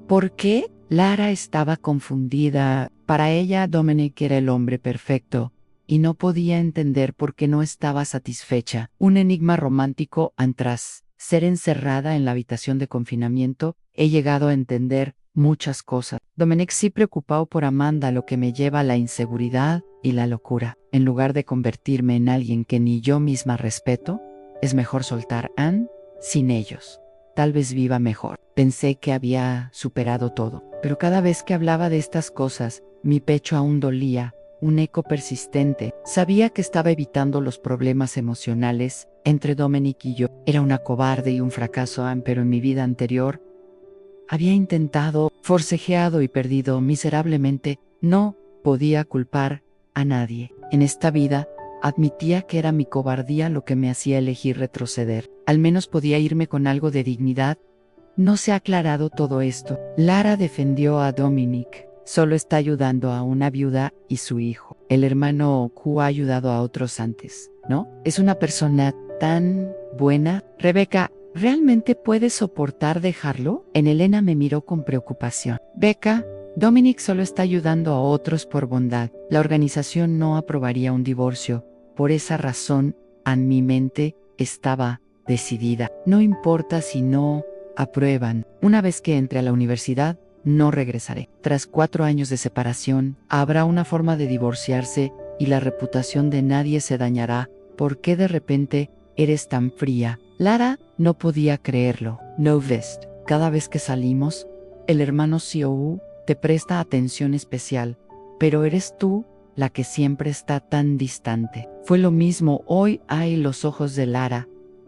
¿Por qué? Lara estaba confundida. Para ella, Dominic era el hombre perfecto, y no podía entender por qué no estaba satisfecha. Un enigma romántico tras ser encerrada en la habitación de confinamiento, he llegado a entender muchas cosas. Dominic sí preocupado por Amanda, lo que me lleva a la inseguridad y la locura. En lugar de convertirme en alguien que ni yo misma respeto, es mejor soltar a Anne sin ellos. Tal vez viva mejor. Pensé que había superado todo, pero cada vez que hablaba de estas cosas, mi pecho aún dolía, un eco persistente. Sabía que estaba evitando los problemas emocionales entre Dominic y yo. Era una cobarde y un fracaso, pero en mi vida anterior había intentado, forcejeado y perdido miserablemente. No podía culpar a nadie. En esta vida, admitía que era mi cobardía lo que me hacía elegir retroceder. Al menos podía irme con algo de dignidad. No se ha aclarado todo esto. Lara defendió a Dominic. Solo está ayudando a una viuda y su hijo. El hermano Q ha ayudado a otros antes, ¿no? Es una persona tan buena. Rebecca, ¿realmente puedes soportar dejarlo? Elena me miró con preocupación. Becca, Dominic solo está ayudando a otros por bondad. La organización no aprobaría un divorcio. Por esa razón, en mi mente estaba decidida. No importa si no aprueban. Una vez que entre a la universidad, no regresaré. Tras 4 años de separación, habrá una forma de divorciarse y la reputación de nadie se dañará. ¿Por qué de repente eres tan fría? Lara no podía creerlo. No vest. Cada vez que salimos, el hermano Sioux te presta atención especial, pero eres tú la que siempre está tan distante. Fue lo mismo hoy. Los ojos de Lara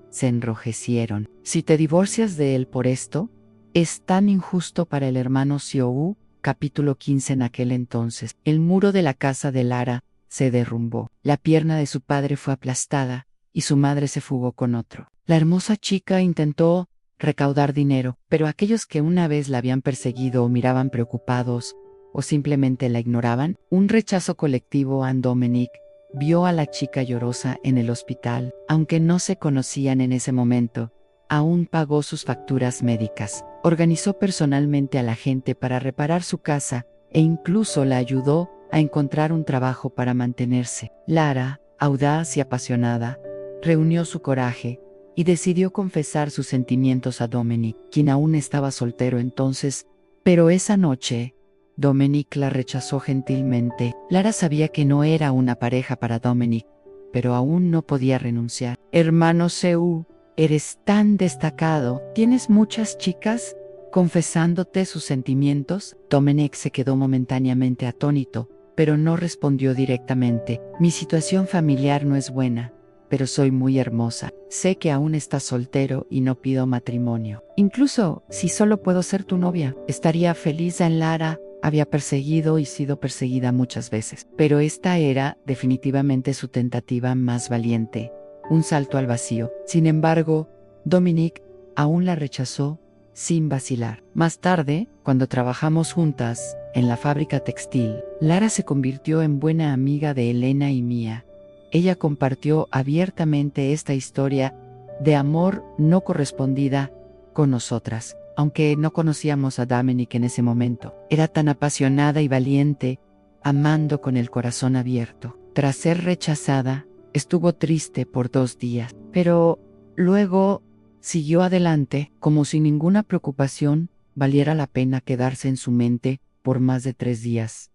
se enrojecieron. Si te divorcias de él por esto, es tan injusto para el hermano Sioux. Capítulo 15. En aquel entonces, el muro de la casa de Lara se derrumbó. La pierna de su padre fue aplastada y su madre se fugó con otro. La hermosa chica intentó recaudar dinero, pero aquellos que una vez la habían perseguido o miraban preocupados o simplemente la ignoraban. Un rechazo colectivo. Dominic vio a la chica llorosa en el hospital. Aunque no se conocían en ese momento, aún pagó sus facturas médicas. Organizó personalmente a la gente para reparar su casa e incluso la ayudó a encontrar un trabajo para mantenerse. Lara, audaz y apasionada, reunió su coraje y decidió confesar sus sentimientos a Dominic, quien aún estaba soltero entonces, pero esa noche, Dominic la rechazó gentilmente. Lara sabía que no era una pareja para Dominic, pero aún no podía renunciar. Hermano Seu, eres tan destacado. ¿Tienes muchas chicas confesándote sus sentimientos? Dominic se quedó momentáneamente atónito, pero no respondió directamente. Mi situación familiar no es buena, pero soy muy hermosa. Sé que aún estás soltero y no pido matrimonio. Incluso si solo puedo ser tu novia, estaría feliz. Lara había perseguido y sido perseguida muchas veces, pero esta era definitivamente su tentativa más valiente. Un salto al vacío. Sin embargo, Dominic aún la rechazó sin vacilar. Más tarde, cuando trabajamos juntas en la fábrica textil, Lara se convirtió en buena amiga de Elena y mía. Ella compartió abiertamente esta historia de amor no correspondida con nosotras. Aunque no conocíamos a Dominic en ese momento, era tan apasionada y valiente, amando con el corazón abierto. Tras ser rechazada, estuvo triste por 2 días, pero luego siguió adelante como si ninguna preocupación valiera la pena quedarse en su mente por más de 3 días.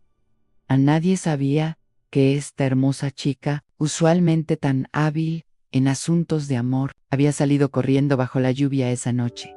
A nadie sabía que esta hermosa chica, usualmente tan hábil en asuntos de amor, había salido corriendo bajo la lluvia esa noche.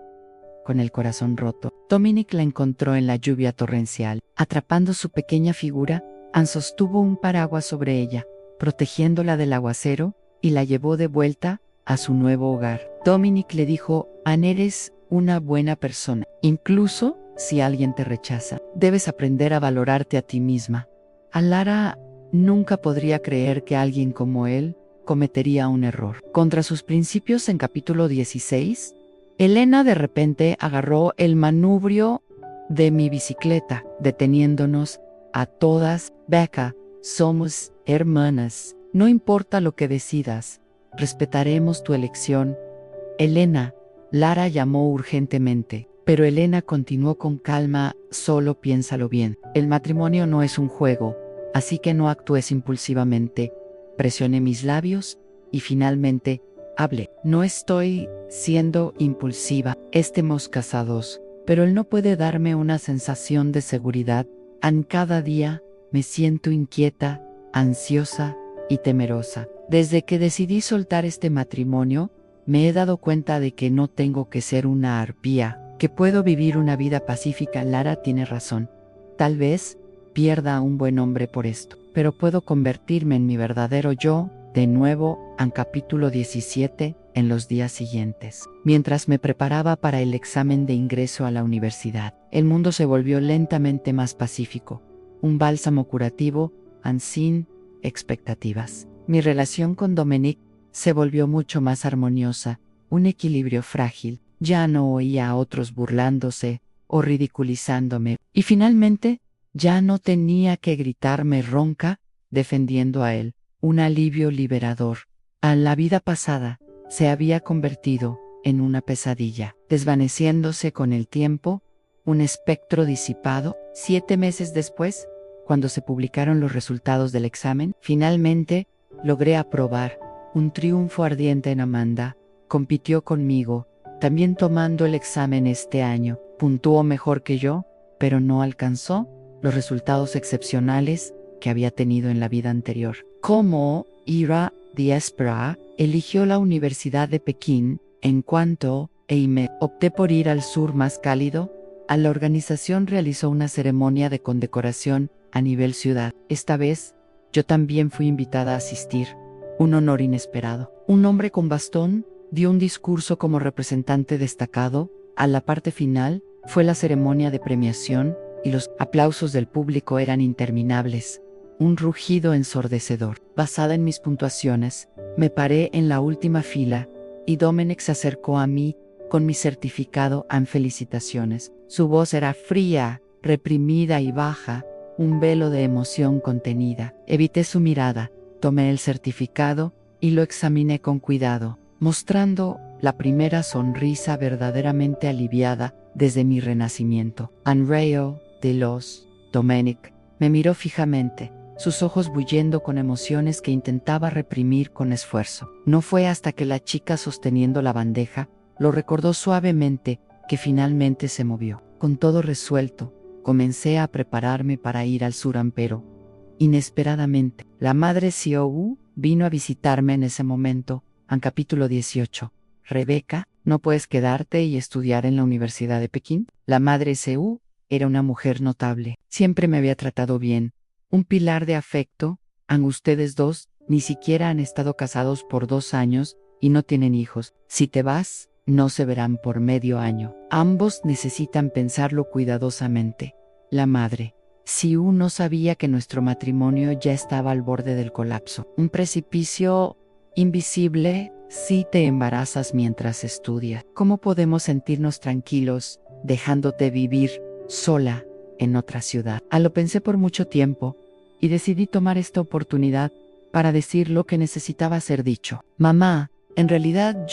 Con el corazón roto, Dominic la encontró en la lluvia torrencial. Atrapando su pequeña figura, Anne sostuvo un paraguas sobre ella, protegiéndola del aguacero, y la llevó de vuelta a su nuevo hogar. Dominic le dijo: Anne, eres una buena persona. Incluso si alguien te rechaza, debes aprender a valorarte a ti misma. A Lara nunca podría creer que alguien como él cometería un error. Contra sus principios. En capítulo 16, Elena de repente agarró el manubrio de mi bicicleta, deteniéndonos a todas. Becca, somos hermanas. No importa lo que decidas, respetaremos tu elección. Elena, Lara llamó urgentemente, pero Elena continuó con calma: solo piénsalo bien. El matrimonio no es un juego, así que no actúes impulsivamente. Presioné mis labios y finalmente hablé. No estoy siendo impulsiva, estemos casados, pero él no puede darme una sensación de seguridad. Cada día me siento inquieta, ansiosa y temerosa. Desde que decidí soltar este matrimonio, me he dado cuenta de que no tengo que ser una arpía, que puedo vivir una vida pacífica. Lara tiene razón. Tal vez pierda a un buen hombre por esto, pero puedo convertirme en mi verdadero yo, de nuevo, en capítulo 17, en los días siguientes. Mientras me preparaba para el examen de ingreso a la universidad, el mundo se volvió lentamente más pacífico, un bálsamo curativo, sin expectativas. Mi relación con Dominique se volvió mucho más armoniosa, un equilibrio frágil. Ya no oía a otros burlándose o ridiculizándome, y finalmente ya no tenía que gritarme ronca defendiendo a él. Un alivio liberador. La vida pasada se había convertido en una pesadilla, desvaneciéndose con el tiempo, un espectro disipado. 7 meses después, cuando se publicaron los resultados del examen, finalmente logré aprobar. Un triunfo ardiente en Amanda. Compitió conmigo, también tomando el examen este año. Puntuó mejor que yo, pero no alcanzó los resultados excepcionales que había tenido en la vida anterior. Como Ira Diaspora eligió la Universidad de Pekín, en cuanto me opté por ir al sur más cálido, la organización realizó una ceremonia de condecoración a nivel ciudad. Esta vez, yo también fui invitada a asistir. Un honor inesperado. Un hombre con bastón dio un discurso como representante destacado. A la parte final, fue la ceremonia de premiación, y los aplausos del público eran interminables. Un rugido ensordecedor. Basada en mis puntuaciones, me paré en la última fila, y Dominic se acercó a mí con mi certificado en felicitaciones. Su voz era fría, reprimida y baja, un velo de emoción contenida. Evité su mirada, tomé el certificado y lo examiné con cuidado, mostrando la primera sonrisa verdaderamente aliviada desde mi renacimiento. Anreo de los Dominic me miró fijamente, sus ojos bullendo con emociones que intentaba reprimir con esfuerzo. No fue hasta que la chica sosteniendo la bandeja lo recordó suavemente que finalmente se movió. Con todo resuelto, comencé a prepararme para ir al Surán, pero inesperadamente, la madre Xiou vino a visitarme en ese momento. En capítulo 18. Rebeca, ¿no puedes quedarte y estudiar en la Universidad de Pekín? La madre Xiou era una mujer notable. Siempre me había tratado bien. Un pilar de afecto. Ustedes dos ni siquiera han estado casados por 2 años y no tienen hijos. Si te vas, no se verán por medio año. Ambos necesitan pensarlo cuidadosamente. La madre Xiou no sabía que nuestro matrimonio ya estaba al borde del colapso. Un precipicio invisible. Si te embarazas mientras estudias, ¿cómo podemos sentirnos tranquilos dejándote vivir sola en otra ciudad? Lo pensé por mucho tiempo y decidí tomar esta oportunidad para decir lo que necesitaba ser dicho. Mamá, en realidad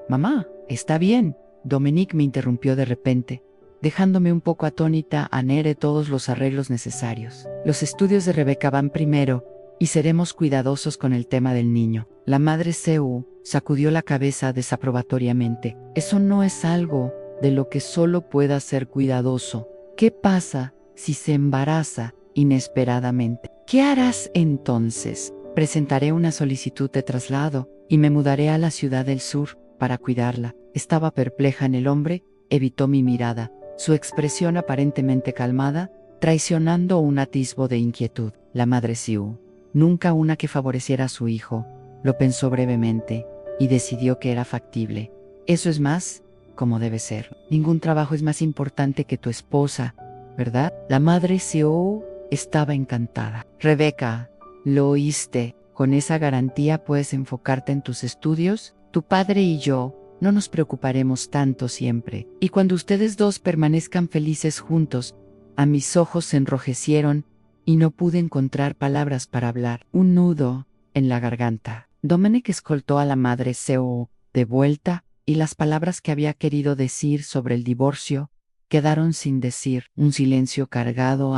Mamá, está bien. Dominique me interrumpió de repente, dejándome un poco atónita. Haré todos los arreglos necesarios. Los estudios de Rebeca van primero, y seremos cuidadosos con el tema del niño. La madre Xiou sacudió la cabeza desaprobatoriamente. Eso no es algo de lo que solo pueda ser cuidadoso. ¿Qué pasa si se embaraza inesperadamente? ¿Qué harás entonces? Presentaré una solicitud de traslado y me mudaré a la ciudad del sur para cuidarla. Estaba perpleja. El hombre evitó mi mirada, su expresión aparentemente calmada, traicionando un atisbo de inquietud. La madre Xiou, nunca una que favoreciera a su hijo, lo pensó brevemente y decidió que era factible. Eso es más como debe ser. Ningún trabajo es más importante que tu esposa, ¿verdad? La madre Xiou estaba encantada. Rebeca, ¿lo oíste? Con esa garantía puedes enfocarte en tus estudios. Tu padre y yo no nos preocuparemos tanto siempre. Y cuando ustedes dos permanezcan felices juntos, a mis ojos se enrojecieron y no pude encontrar palabras para hablar. Un nudo en la garganta. Dominic escoltó a la madre Xiou de vuelta, y las palabras que había querido decir sobre el divorcio quedaron sin decir. Un silencio cargado.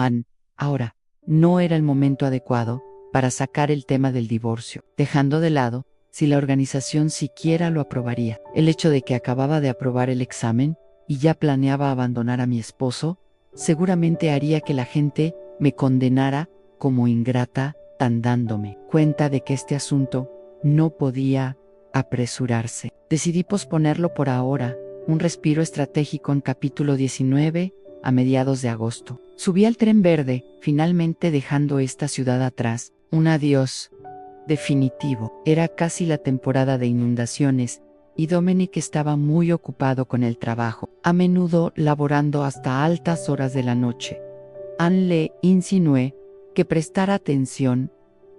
Ahora, no era el momento adecuado para sacar el tema del divorcio, dejando de lado si la organización siquiera lo aprobaría. El hecho de que acababa de aprobar el examen y ya planeaba abandonar a mi esposo, seguramente haría que la gente me condenara como ingrata, dándome cuenta de que este asunto no podía apresurarse. Decidí posponerlo por ahora, un respiro estratégico en capítulo 19, a mediados de agosto. Subí al tren verde, finalmente dejando esta ciudad atrás. Un adiós definitivo. Era casi la temporada de inundaciones, y Dominic estaba muy ocupado con el trabajo, a menudo laborando hasta altas horas de la noche. Anne le insinué que prestara atención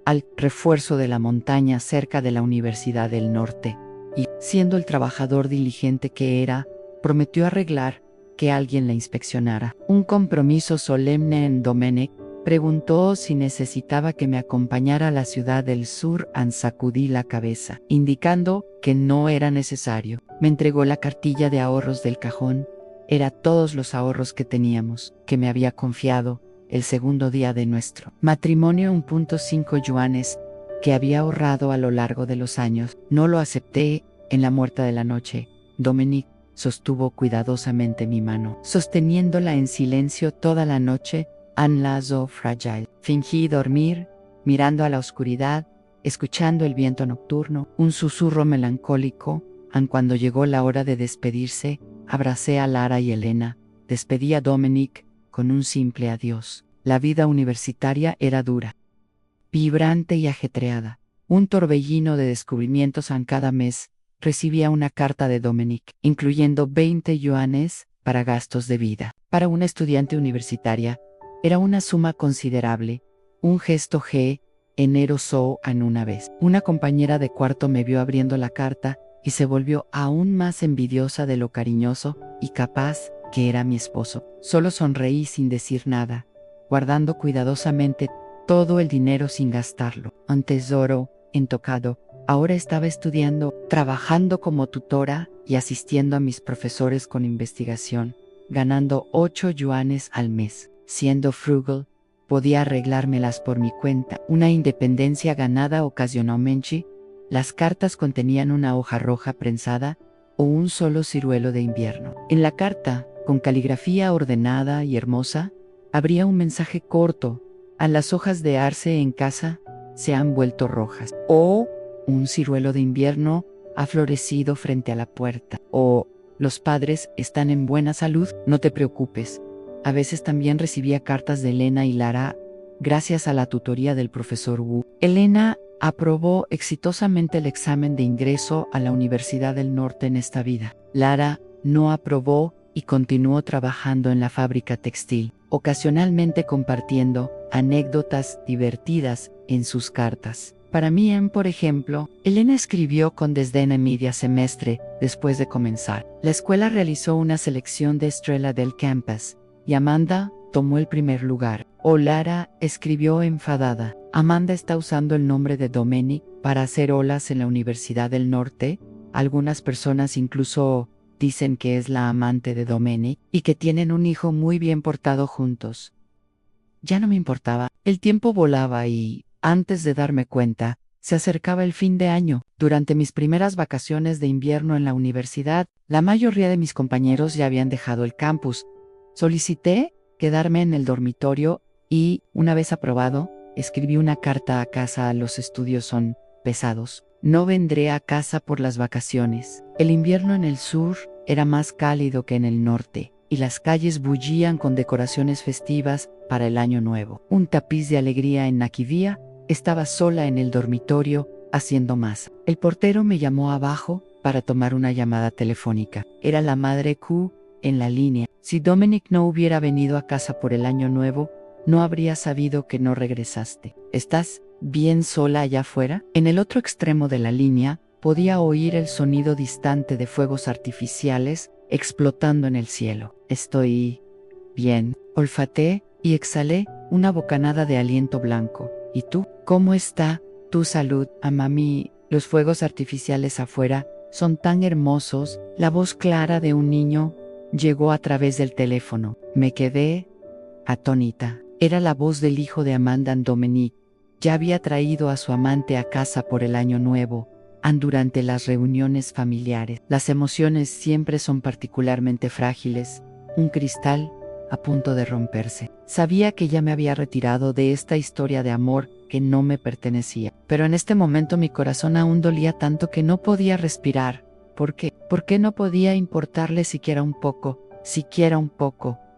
al refuerzo de la montaña cerca de la Universidad del Norte, y, siendo el trabajador diligente que era, prometió arreglar que alguien la inspeccionara. Un compromiso solemne en Dominic preguntó si necesitaba que me acompañara a la ciudad del sur. Sacudí la cabeza, indicando que no era necesario. Me entregó la cartilla de ahorros del cajón. Era todos los ahorros que teníamos, que me había confiado el segundo día de nuestro matrimonio. 1.5 yuanes que había ahorrado a lo largo de los años. No lo acepté. En la muerta de la noche, Dominic sostuvo cuidadosamente mi mano, sosteniéndola en silencio toda la noche. Anne Lazo frágil. Fingí dormir, mirando a la oscuridad, escuchando el viento nocturno, un susurro melancólico. Cuando llegó la hora de despedirse, abracé a Lara y Elena. Despedí a Dominic con un simple adiós. La vida universitaria era dura, vibrante y ajetreada. Un torbellino de descubrimientos. Cada mes recibía una carta de Dominic, incluyendo 20 yuanes para gastos de vida. Para una estudiante universitaria, era una suma considerable. Un gesto generoso. Una vez, una compañera de cuarto me vio abriendo la carta y se volvió aún más envidiosa de lo cariñoso y capaz que era mi esposo. Solo sonreí sin decir nada, guardando cuidadosamente todo el dinero sin gastarlo. Un tesoro intocado. Ahora estaba estudiando, trabajando como tutora y asistiendo a mis profesores con investigación, ganando 8 yuanes al mes. Siendo frugal, podía arreglármelas por mi cuenta. Una independencia ganada ocasionalmente. Las cartas contenían una hoja roja prensada o un solo ciruelo de invierno. En la carta, con caligrafía ordenada y hermosa, habría un mensaje corto: a las hojas de arce en casa se han vuelto rojas. O un ciruelo de invierno ha florecido frente a la puerta. O los padres están en buena salud, no te preocupes. A veces también recibía cartas de Elena y Lara, gracias a la tutoría del profesor Wu. Elena aprobó exitosamente el examen de ingreso a la Universidad del Norte en esta vida. Lara no aprobó y continuó trabajando en la fábrica textil, ocasionalmente compartiendo anécdotas divertidas en sus cartas. Para mí, por ejemplo, Elena escribió con desdén en media semestre después de comenzar. La escuela realizó una selección de estrella del campus y Amanda tomó el primer lugar. O Lara escribió enfadada: Amanda está usando el nombre de Dominic para hacer olas en la Universidad del Norte. Algunas personas incluso dicen que es la amante de Dominic y que tienen un hijo muy bien portado juntos. Ya no me importaba. El tiempo volaba y, antes de darme cuenta, se acercaba el fin de año. Durante mis primeras vacaciones de invierno en la universidad, la mayoría de mis compañeros ya habían dejado el campus. Solicité quedarme en el dormitorio y, una vez aprobado, escribí una carta a casa. Los estudios son pesados. No vendré a casa por las vacaciones. El invierno en el sur era más cálido que en el norte, y las calles bullían con decoraciones festivas para el año nuevo. Un tapiz de alegría en Nakivia. Estaba sola en el dormitorio, haciendo masa. El portero me llamó abajo para tomar una llamada telefónica. Era la madre Q en la línea. Si Dominic no hubiera venido a casa por el año nuevo, no habría sabido que no regresaste. ¿Estás bien sola allá afuera? En el otro extremo de la línea, podía oír el sonido distante de fuegos artificiales explotando en el cielo. Estoy bien. Olfateé y exhalé una bocanada de aliento blanco. ¿Y tú? ¿Cómo está tu salud? A mami, los fuegos artificiales afuera son tan hermosos. La voz clara de un niño llegó a través del teléfono. Me quedé atónita. Era la voz del hijo de Amanda, Dominic, Ya había traído a su amante a casa por el año nuevo, durante las reuniones familiares. Las emociones siempre son particularmente frágiles, un cristal a punto de romperse. Sabía que ya me había retirado de esta historia de amor que no me pertenecía, pero en este momento mi corazón aún dolía tanto que no podía respirar. ¿Por qué? ¿Por qué no podía importarle siquiera un poco,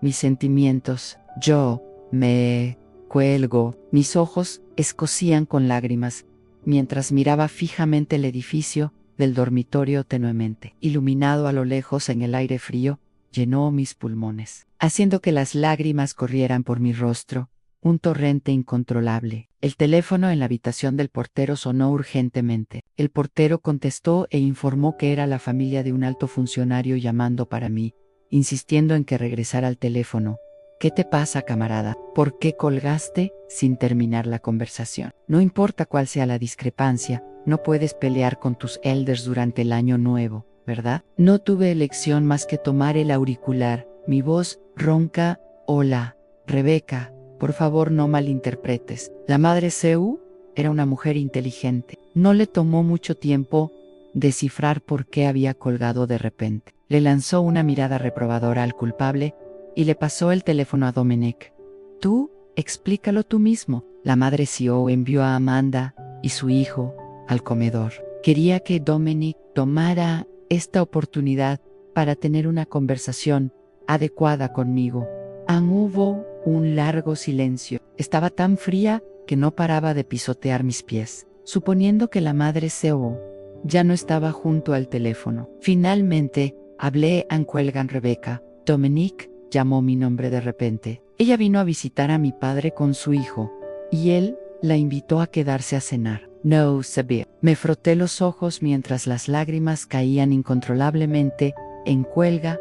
mis sentimientos? Yo me cuelgo, mis ojos escocían con lágrimas, mientras miraba fijamente el edificio del dormitorio tenuemente, iluminado a lo lejos en el aire frío, llenó mis pulmones, haciendo que las lágrimas corrieran por mi rostro, un torrente incontrolable. El teléfono en la habitación del portero sonó urgentemente. El portero contestó e informó que era la familia de un alto funcionario llamando para mí, insistiendo en que regresara al teléfono. ¿Qué te pasa, camarada? ¿Por qué colgaste sin terminar la conversación? No importa cuál sea la discrepancia, no puedes pelear con tus elders durante el año nuevo, ¿verdad? No tuve elección más que tomar el auricular. Mi voz ronca. Hola, Rebeca, por favor no malinterpretes. La madre Seu era una mujer inteligente. No le tomó mucho tiempo descifrar por qué había colgado de repente. Le lanzó una mirada reprobadora al culpable y le pasó el teléfono a Dominic. Tú, explícalo tú mismo. La madre CEO envió a Amanda y su hijo al comedor. Quería que Dominic tomara esta oportunidad para tener una conversación adecuada conmigo. Hubo un largo silencio. Estaba tan fría que no paraba de pisotear mis pies. Suponiendo que la madre CEO ya no estaba junto al teléfono. Finalmente, hablé a Cuelgan Rebeca. Dominic llamó mi nombre de repente. Ella vino a visitar a mi padre con su hijo, y él la invitó a quedarse a cenar. No sabía. Me froté los ojos mientras las lágrimas caían incontrolablemente en Cuelga,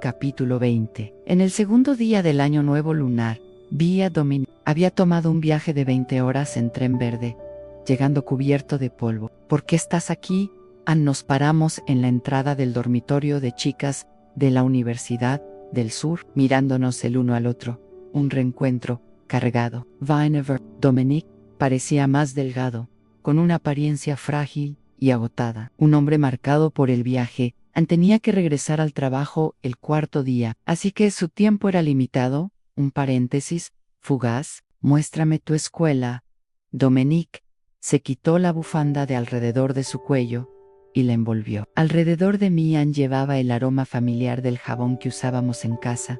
capítulo 20. En el segundo día del año nuevo lunar, vi a Dominic. Había tomado un viaje de 20 horas en tren verde, llegando cubierto de polvo. ¿Por qué estás aquí? Nos paramos en la entrada del dormitorio de chicas de la Universidad del Sur, mirándonos el uno al otro. Un reencuentro cargado. Vinever. Dominic parecía más delgado, con una apariencia frágil y agotada. Un hombre marcado por el viaje. Tenía que regresar al trabajo el cuarto día, así que su tiempo era limitado. Un paréntesis fugaz. Muéstrame tu escuela. Dominic se quitó la bufanda de alrededor de su cuello y la envolvió. Alrededor de mí llevaba el aroma familiar del jabón que usábamos en casa,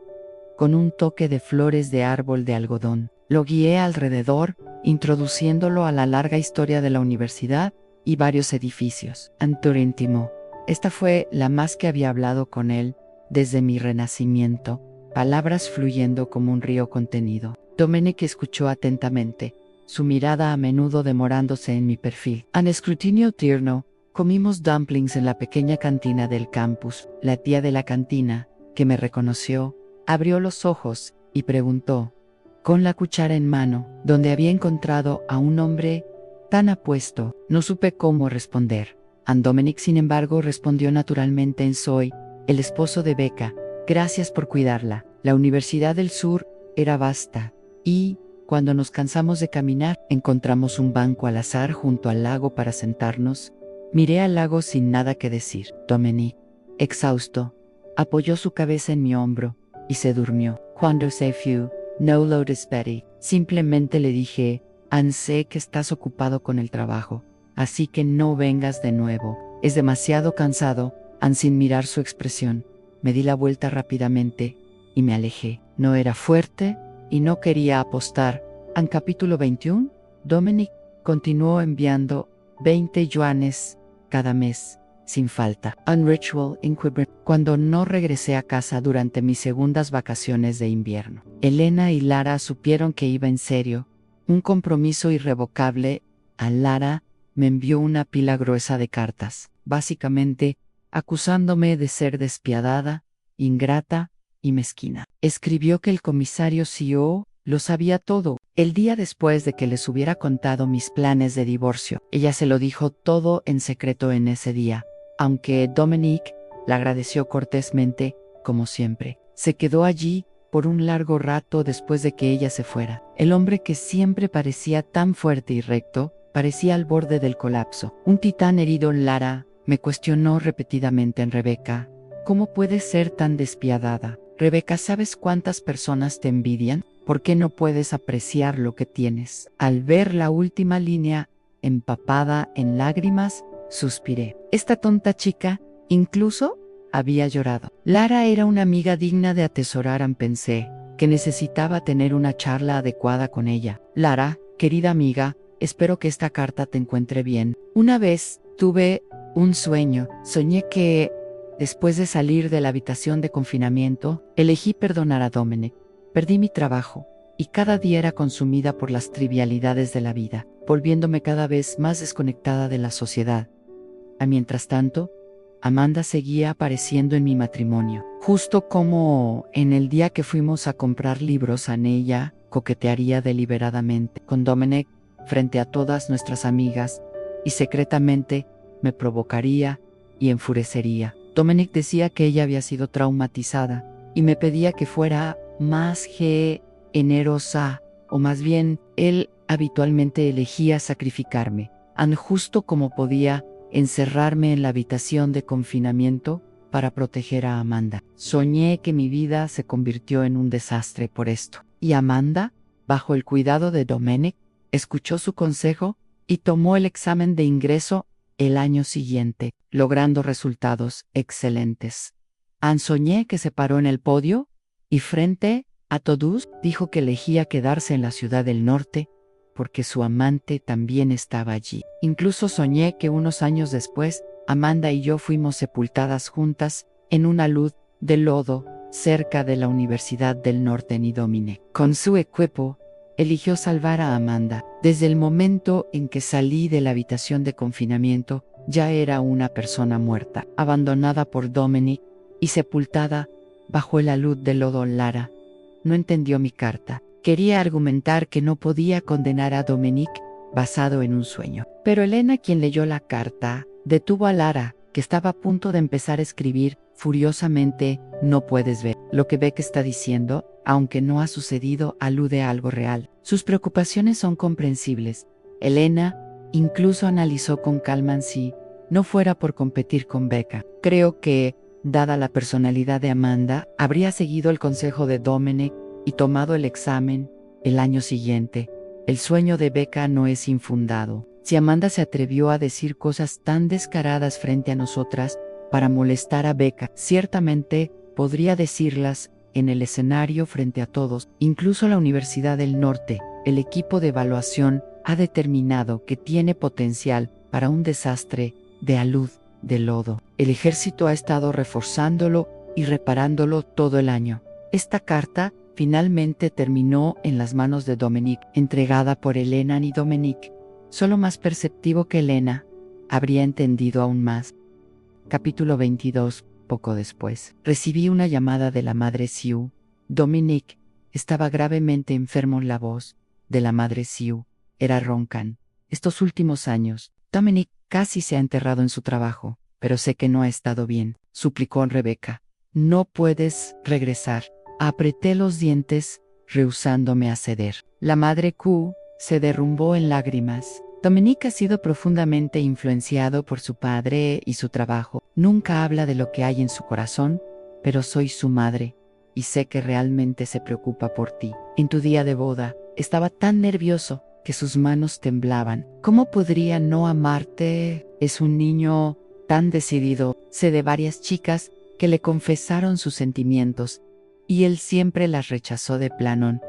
con un toque de flores de árbol de algodón. Lo guié alrededor, introduciéndolo a la larga historia de la universidad y varios edificios. Tour íntimo. Esta fue la más que había hablado con él desde mi renacimiento, palabras fluyendo como un río contenido. Dominic escuchó atentamente, su mirada a menudo demorándose en mi perfil. An escrutinio tierno. Comimos dumplings en la pequeña cantina del campus. La tía de la cantina, que me reconoció, abrió los ojos y preguntó, con la cuchara en mano, ¿dónde había encontrado a un hombre tan apuesto? No supe cómo responder. Dominic, sin embargo, respondió naturalmente en soy el esposo de Becca. Gracias por cuidarla. La Universidad del Sur era vasta, y, cuando nos cansamos de caminar, encontramos un banco al azar junto al lago para sentarnos. Miré al lago sin nada que decir. Dominic, exhausto, apoyó su cabeza en mi hombro y se durmió. Cuando se fue, no lo despedí. Simplemente le dije, sé que estás ocupado con el trabajo, así que no vengas de nuevo. Es demasiado cansado. Sin mirar su expresión, me di la vuelta rápidamente y me alejé. No era fuerte y no quería apostar. Capítulo 21. Dominic continuó enviando 20 yuanes cada mes, sin falta. Ritual Inquisition. Cuando no regresé a casa durante mis segundas vacaciones de invierno, Elena y Lara supieron que iba en serio. Un compromiso irrevocable. A Lara me envió una pila gruesa de cartas, básicamente acusándome de ser despiadada, ingrata y mezquina. Escribió que el comisario CEO lo sabía todo. El día después de que les hubiera contado mis planes de divorcio, ella se lo dijo todo en secreto en ese día, aunque Dominic la agradeció cortésmente, como siempre. Se quedó allí, por un largo rato después de que ella se fuera. El hombre que siempre parecía tan fuerte y recto, parecía al borde del colapso. Un titán herido. Lara me cuestionó repetidamente en Rebeca. ¿Cómo puedes ser tan despiadada? Rebeca, ¿sabes cuántas personas te envidian? ¿Por qué no puedes apreciar lo que tienes? Al ver la última línea, empapada en lágrimas, suspiré. Esta tonta chica, incluso, había llorado. Lara era una amiga digna de atesorar. Pensé que necesitaba tener una charla adecuada con ella. Lara, querida amiga, espero que esta carta te encuentre bien. Una vez tuve un sueño. Soñé que, después de salir de la habitación de confinamiento, elegí perdonar a Dominic. Perdí mi trabajo, y cada día era consumida por las trivialidades de la vida, volviéndome cada vez más desconectada de la sociedad. Mientras tanto, Amanda seguía apareciendo en mi matrimonio. Justo como en el día que fuimos a comprar libros, ella coquetearía deliberadamente con Dominic frente a todas nuestras amigas, y secretamente me provocaría y enfurecería. Dominic decía que ella había sido traumatizada y me pedía que fuera más generosa, o más bien, él habitualmente elegía sacrificarme, justo como podía encerrarme en la habitación de confinamiento para proteger a Amanda. Soñé que mi vida se convirtió en un desastre por esto, y Amanda, bajo el cuidado de Dominic, escuchó su consejo y tomó el examen de ingreso el año siguiente, logrando resultados excelentes. Soñé que se paró en el podio y frente a todos dijo que elegía quedarse en la ciudad del norte porque su amante también estaba allí. Incluso soñé que unos años después, Amanda y yo fuimos sepultadas juntas en una luz de lodo cerca de la Universidad del Norte. Y Dominic, con su equipo, eligió salvar a Amanda. Desde el momento en que salí de la habitación de confinamiento, ya era una persona muerta, abandonada por Dominic y sepultada bajo la luz de lodo. Lara no entendió mi carta. Quería argumentar que no podía condenar a Dominic basado en un sueño. Pero Elena, quien leyó la carta, detuvo a Lara, que estaba a punto de empezar a escribir furiosamente. No puedes ver lo que Beck está diciendo, aunque no ha sucedido, alude a algo real. Sus preocupaciones son comprensibles. Elena incluso analizó con calma si no fuera por competir con Becca. Creo que, dada la personalidad de Amanda, habría seguido el consejo de Dominic y tomado el examen el año siguiente. El sueño de Becca no es infundado. Si Amanda se atrevió a decir cosas tan descaradas frente a nosotras para molestar a Becca, ciertamente podría decirlas en el escenario frente a todos. Incluso la Universidad del Norte, el equipo de evaluación, ha determinado que tiene potencial para un desastre de alud de lodo. El ejército ha estado reforzándolo y reparándolo todo el año. Esta carta finalmente terminó en las manos de Dominic, entregada por Elena, y Dominic, solo más perceptivo que Elena, habría entendido aún más. Capítulo 22. Poco después, recibí una llamada de la madre Sue. Dominic estaba gravemente enfermo. La voz de la madre Sue era roncan. Estos últimos años, Dominic casi se ha enterrado en su trabajo, pero sé que no ha estado bien, suplicó Rebeca. No puedes regresar. Apreté los dientes, rehusándome a ceder. La madre Q se derrumbó en lágrimas. Dominic ha sido profundamente influenciado por su padre y su trabajo. Nunca habla de lo que hay en su corazón, pero soy su madre, y sé que realmente se preocupa por ti. En tu día de boda, estaba tan nervioso que sus manos temblaban. ¿Cómo podría no amarte? Es un niño tan decidido. Sé de varias chicas que le confesaron sus sentimientos, y él siempre las rechazó de plano.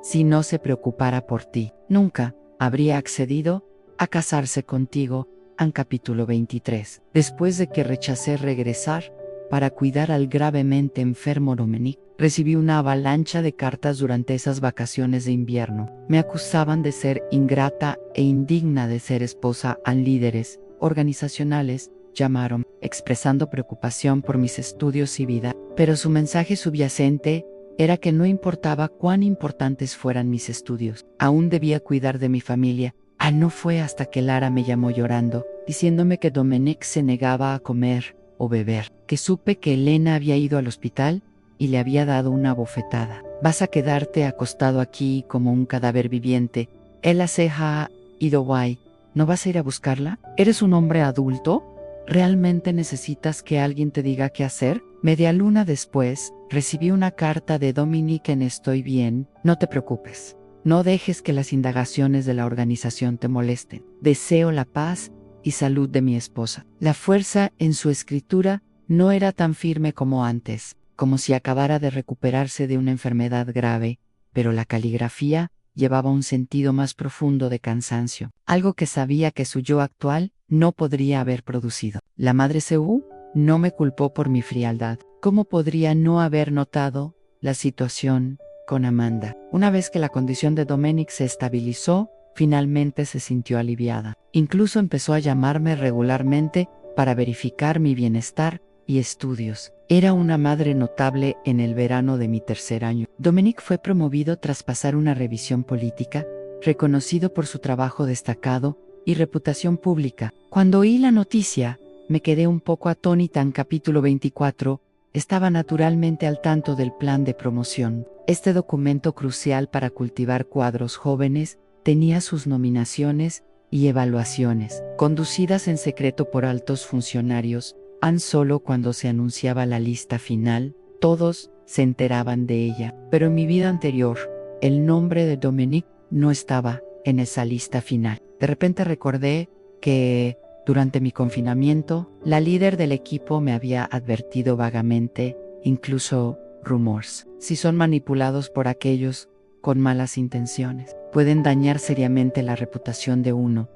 Si no se preocupara por ti, nunca habría accedido a casarse contigo. Capítulo 23. Después de que rechacé regresar para cuidar al gravemente enfermo Dominic, recibí una avalancha de cartas durante esas vacaciones de invierno. Me acusaban de ser ingrata e indigna de ser esposa. Líderes organizacionales llamaron, expresando preocupación por mis estudios y vida, pero su mensaje subyacente era que no importaba cuán importantes fueran mis estudios, aún debía cuidar de mi familia. No fue hasta que Lara me llamó llorando, diciéndome que Dominic se negaba a comer o beber, que supe que Elena había ido al hospital y le había dado una bofetada. Vas a quedarte acostado aquí como un cadáver viviente. Él la ceja y guay. ¿No vas a ir a buscarla? ¿Eres un hombre adulto? ¿Realmente necesitas que alguien te diga qué hacer? Media luna después, recibí una carta de Dominique en Estoy bien, no te preocupes. No dejes que las indagaciones de la organización te molesten. Deseo la paz y salud de mi esposa. La fuerza en su escritura no era tan firme como antes, como si acabara de recuperarse de una enfermedad grave, pero la caligrafía llevaba un sentido más profundo de cansancio, algo que sabía que su yo actual no podría haber producido. La madre Seu no me culpó por mi frialdad. ¿Cómo podría no haber notado la situación con Amanda? Una vez que la condición de Dominic se estabilizó, finalmente se sintió aliviada. Incluso empezó a llamarme regularmente para verificar mi bienestar y estudios. Era una madre notable en el verano de mi tercer año. Dominic fue promovido tras pasar una revisión política, reconocido por su trabajo destacado y reputación pública. Cuando oí la noticia, me quedé un poco atónita. En capítulo 24, estaba naturalmente al tanto del plan de promoción. Este documento crucial para cultivar cuadros jóvenes tenía sus nominaciones y evaluaciones, conducidas en secreto por altos funcionarios. Solo cuando se anunciaba la lista final, todos se enteraban de ella. Pero en mi vida anterior, el nombre de Dominic no estaba en esa lista final. De repente recordé que, durante mi confinamiento, la líder del equipo me había advertido vagamente, incluso rumores. Si son manipulados por aquellos con malas intenciones, pueden dañar seriamente la reputación de uno.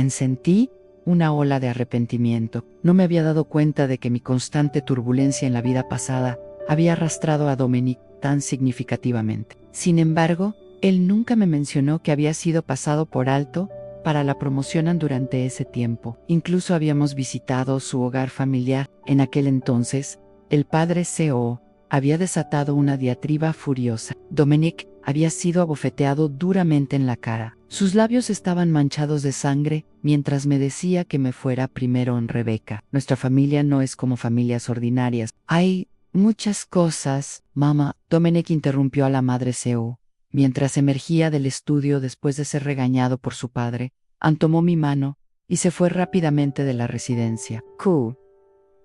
Sentí una ola de arrepentimiento. No me había dado cuenta de que mi constante turbulencia en la vida pasada había arrastrado a Dominic tan significativamente. Sin embargo, él nunca me mencionó que había sido pasado por alto para la promoción durante ese tiempo. Incluso habíamos visitado su hogar familiar. En aquel entonces, el padre CO había desatado una diatriba furiosa. Dominic había sido abofeteado duramente en la cara. Sus labios estaban manchados de sangre mientras me decía que me fuera primero en Rebeca. Nuestra familia no es como familias ordinarias. Hay muchas cosas, mamá. Dominic interrumpió a la madre Seu. Mientras emergía del estudio después de ser regañado por su padre, Ann tomó mi mano y se fue rápidamente de la residencia.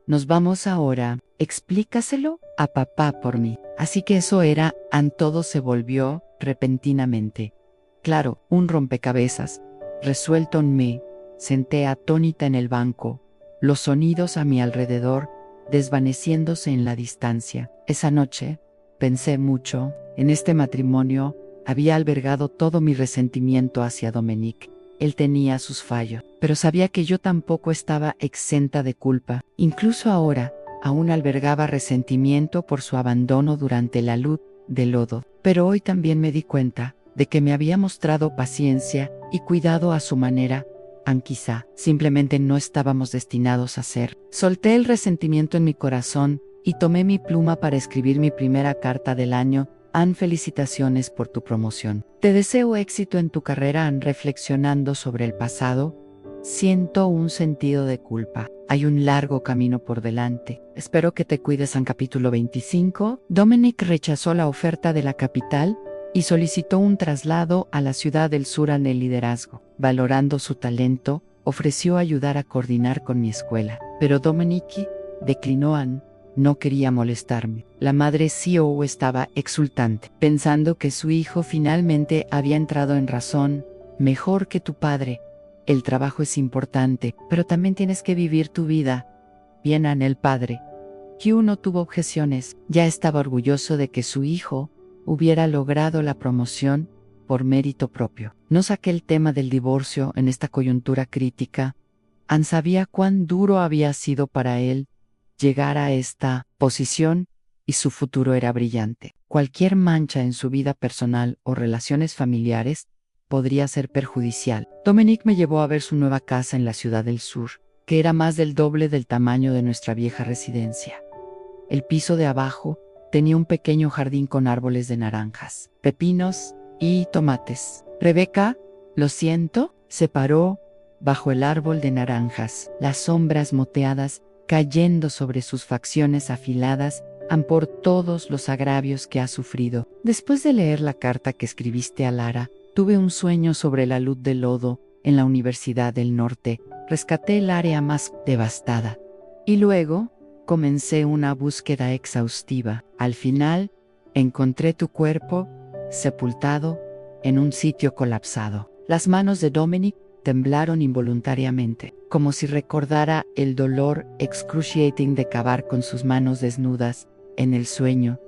Nos vamos ahora. Explícaselo a papá por mí. Así que eso era. Todo se volvió repentinamente claro, un rompecabezas resuelto en mí. Senté atónita en el banco, los sonidos a mi alrededor desvaneciéndose en la distancia. Esa noche pensé mucho. En este matrimonio había albergado todo mi resentimiento hacia Dominic. Él tenía sus fallos, pero sabía que yo tampoco estaba exenta de culpa. Incluso ahora, aún albergaba resentimiento por su abandono durante la luz de lodo. Pero hoy también me di cuenta de que me había mostrado paciencia y cuidado a su manera. Quizá simplemente no estábamos destinados a ser. Solté el resentimiento en mi corazón y tomé mi pluma para escribir mi primera carta del año. Felicitaciones por tu promoción. Te deseo éxito en tu carrera. Reflexionando sobre el pasado, siento un sentido de culpa. Hay un largo camino por delante. Espero que te cuides. Capítulo 25. Dominic rechazó la oferta de la capital y solicitó un traslado a la ciudad del sur. En el liderazgo. Valorando su talento, ofreció ayudar a coordinar con mi escuela. Pero Dominic declinó. No quería molestarme. La madre CEO estaba exultante, pensando que su hijo finalmente había entrado en razón. Mejor que tu padre. El trabajo es importante, pero también tienes que vivir tu vida. Bien. El padre Hugh no tuvo objeciones. Ya estaba orgulloso de que su hijo hubiera logrado la promoción por mérito propio. No saqué el tema del divorcio en esta coyuntura crítica. Ann sabía cuán duro había sido para él llegar a esta posición y su futuro era brillante. Cualquier mancha en su vida personal o relaciones familiares podría ser perjudicial. Dominic me llevó a ver su nueva casa en la ciudad del sur, que era más del doble del tamaño de nuestra vieja residencia. El piso de abajo tenía un pequeño jardín con árboles de naranjas, pepinos y tomates. Rebeca, lo siento, se paró bajo el árbol de naranjas, las sombras moteadas cayendo sobre sus facciones afiladas por todos los agravios que ha sufrido. Después de leer la carta que escribiste a Lara, tuve un sueño sobre la luz de lodo en la Universidad del Norte. Rescaté el área más devastada. Y luego, comencé una búsqueda exhaustiva. Al final, encontré tu cuerpo, sepultado, en un sitio colapsado. Las manos de Dominic temblaron involuntariamente, como si recordara el dolor excruciating de cavar con sus manos desnudas, en el sueño.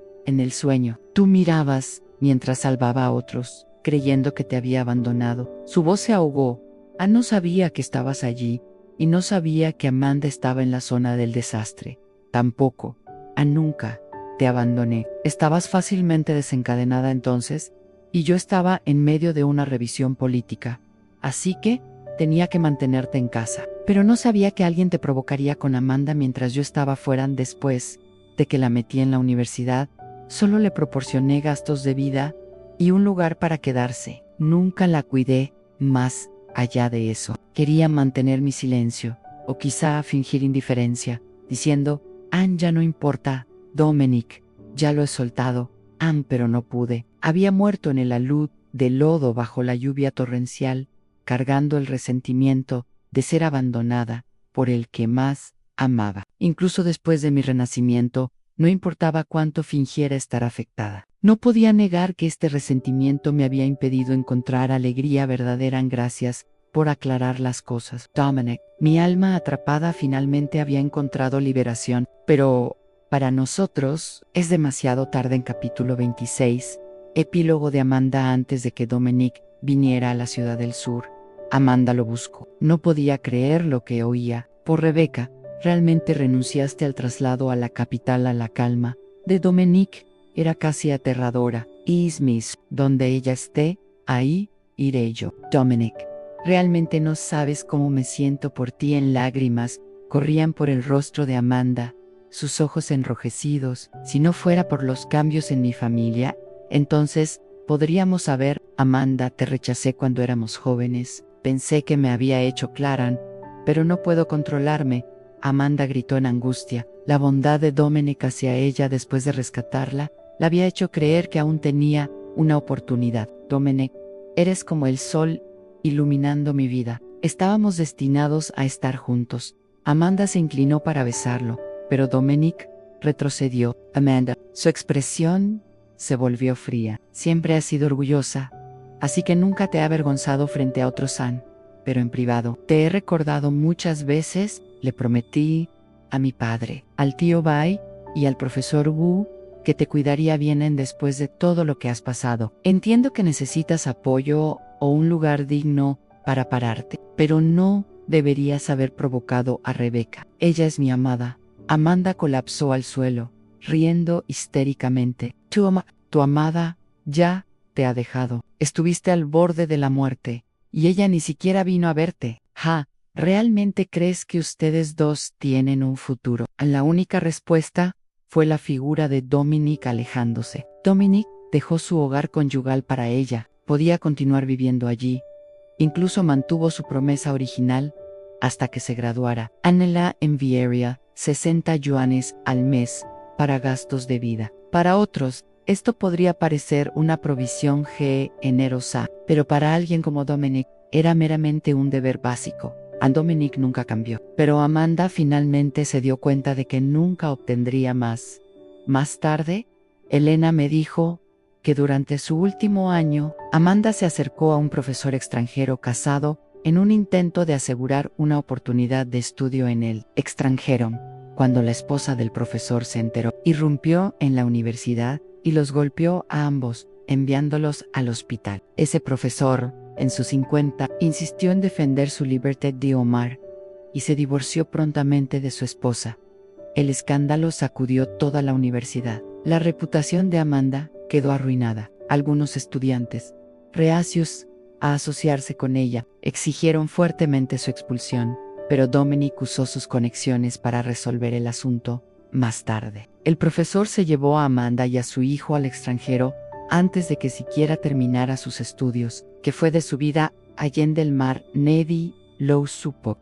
Tú mirabas, mientras salvaba a otros, creyendo que te había abandonado. Su voz se ahogó. No sabía que estabas allí, y no sabía que Amanda estaba en la zona del desastre. Tampoco. Nunca te abandoné. Estabas fácilmente desencadenada entonces, y yo estaba en medio de una revisión política. Así que tenía que mantenerte en casa. Pero no sabía que alguien te provocaría con Amanda mientras yo estaba fuera. Después de que la metí en la universidad, solo le proporcioné gastos de vida y un lugar para quedarse. Nunca la cuidé más allá de eso. Quería mantener mi silencio, o quizá fingir indiferencia, diciendo, ya no importa, Dominic, ya lo he soltado. Pero no pude. Había muerto en el alud de lodo bajo la lluvia torrencial, cargando el resentimiento de ser abandonada por el que más amaba. Incluso después de mi renacimiento, no importaba cuánto fingiera estar afectada. No podía negar que este resentimiento me había impedido encontrar alegría verdadera. Gracias por aclarar las cosas, Dominic. Mi alma atrapada finalmente había encontrado liberación, pero para nosotros es demasiado tarde. En capítulo 26, epílogo de Amanda. Antes de que Dominic viniera a la ciudad del sur, Amanda lo buscó. No podía creer lo que oía. Por Rebecca, realmente renunciaste al traslado a la capital. A la calma de Dominic era casi aterradora. Smith, donde ella esté, ahí iré yo. Dominic, realmente no sabes cómo me siento por ti. En lágrimas corrían por el rostro de Amanda, sus ojos enrojecidos. Si no fuera por los cambios en mi familia, entonces podríamos saber. Amanda, te rechacé cuando éramos jóvenes. Pensé que me había hecho clara, pero no puedo controlarme. Amanda gritó en angustia. La bondad de Dominic hacia ella después de rescatarla la había hecho creer que aún tenía una oportunidad. Dominic, eres como el sol iluminando mi vida. Estábamos destinados a estar juntos. Amanda se inclinó para besarlo, pero Dominic retrocedió. Amanda, su expresión se volvió fría. Siempre has sido orgullosa, así que nunca te ha avergonzado frente a otros. Pero en privado, te he recordado muchas veces, le prometí a mi padre, al tío Bai y al profesor Wu, que te cuidaría bien después de todo lo que has pasado. Entiendo que necesitas apoyo o un lugar digno para pararte, pero no deberías haber provocado a Rebecca. Ella es mi amada. Amanda colapsó al suelo, riendo histéricamente. Tu amada ya te ha dejado. Estuviste al borde de la muerte, y ella ni siquiera vino a verte. ¿Realmente crees que ustedes dos tienen un futuro? La única respuesta fue la figura de Dominic alejándose. Dominic dejó su hogar conyugal para ella. Podía continuar viviendo allí. Incluso mantuvo su promesa original hasta que se graduara. Anela enviaría 60 yuanes al mes para gastos de vida. Para otros, esto podría parecer una provisión generosa, pero para alguien como Dominic, era meramente un deber básico. Dominic nunca cambió, pero Amanda finalmente se dio cuenta de que nunca obtendría más. Más tarde, Elena me dijo que durante su último año, Amanda se acercó a un profesor extranjero casado en un intento de asegurar una oportunidad de estudio en el extranjero. Cuando la esposa del profesor se enteró, irrumpió en la universidad y los golpeó a ambos, enviándolos al hospital. Ese profesor, en sus 50, insistió en defender su libertad de Omar y se divorció prontamente de su esposa. El escándalo sacudió toda la universidad. La reputación de Amanda quedó arruinada. Algunos estudiantes, reacios a asociarse con ella, exigieron fuertemente su expulsión, pero Dominic usó sus conexiones para resolver el asunto. Más tarde, el profesor se llevó a Amanda y a su hijo al extranjero antes de que siquiera terminara sus estudios, que fue de su vida allende el mar. Neddy lo supo.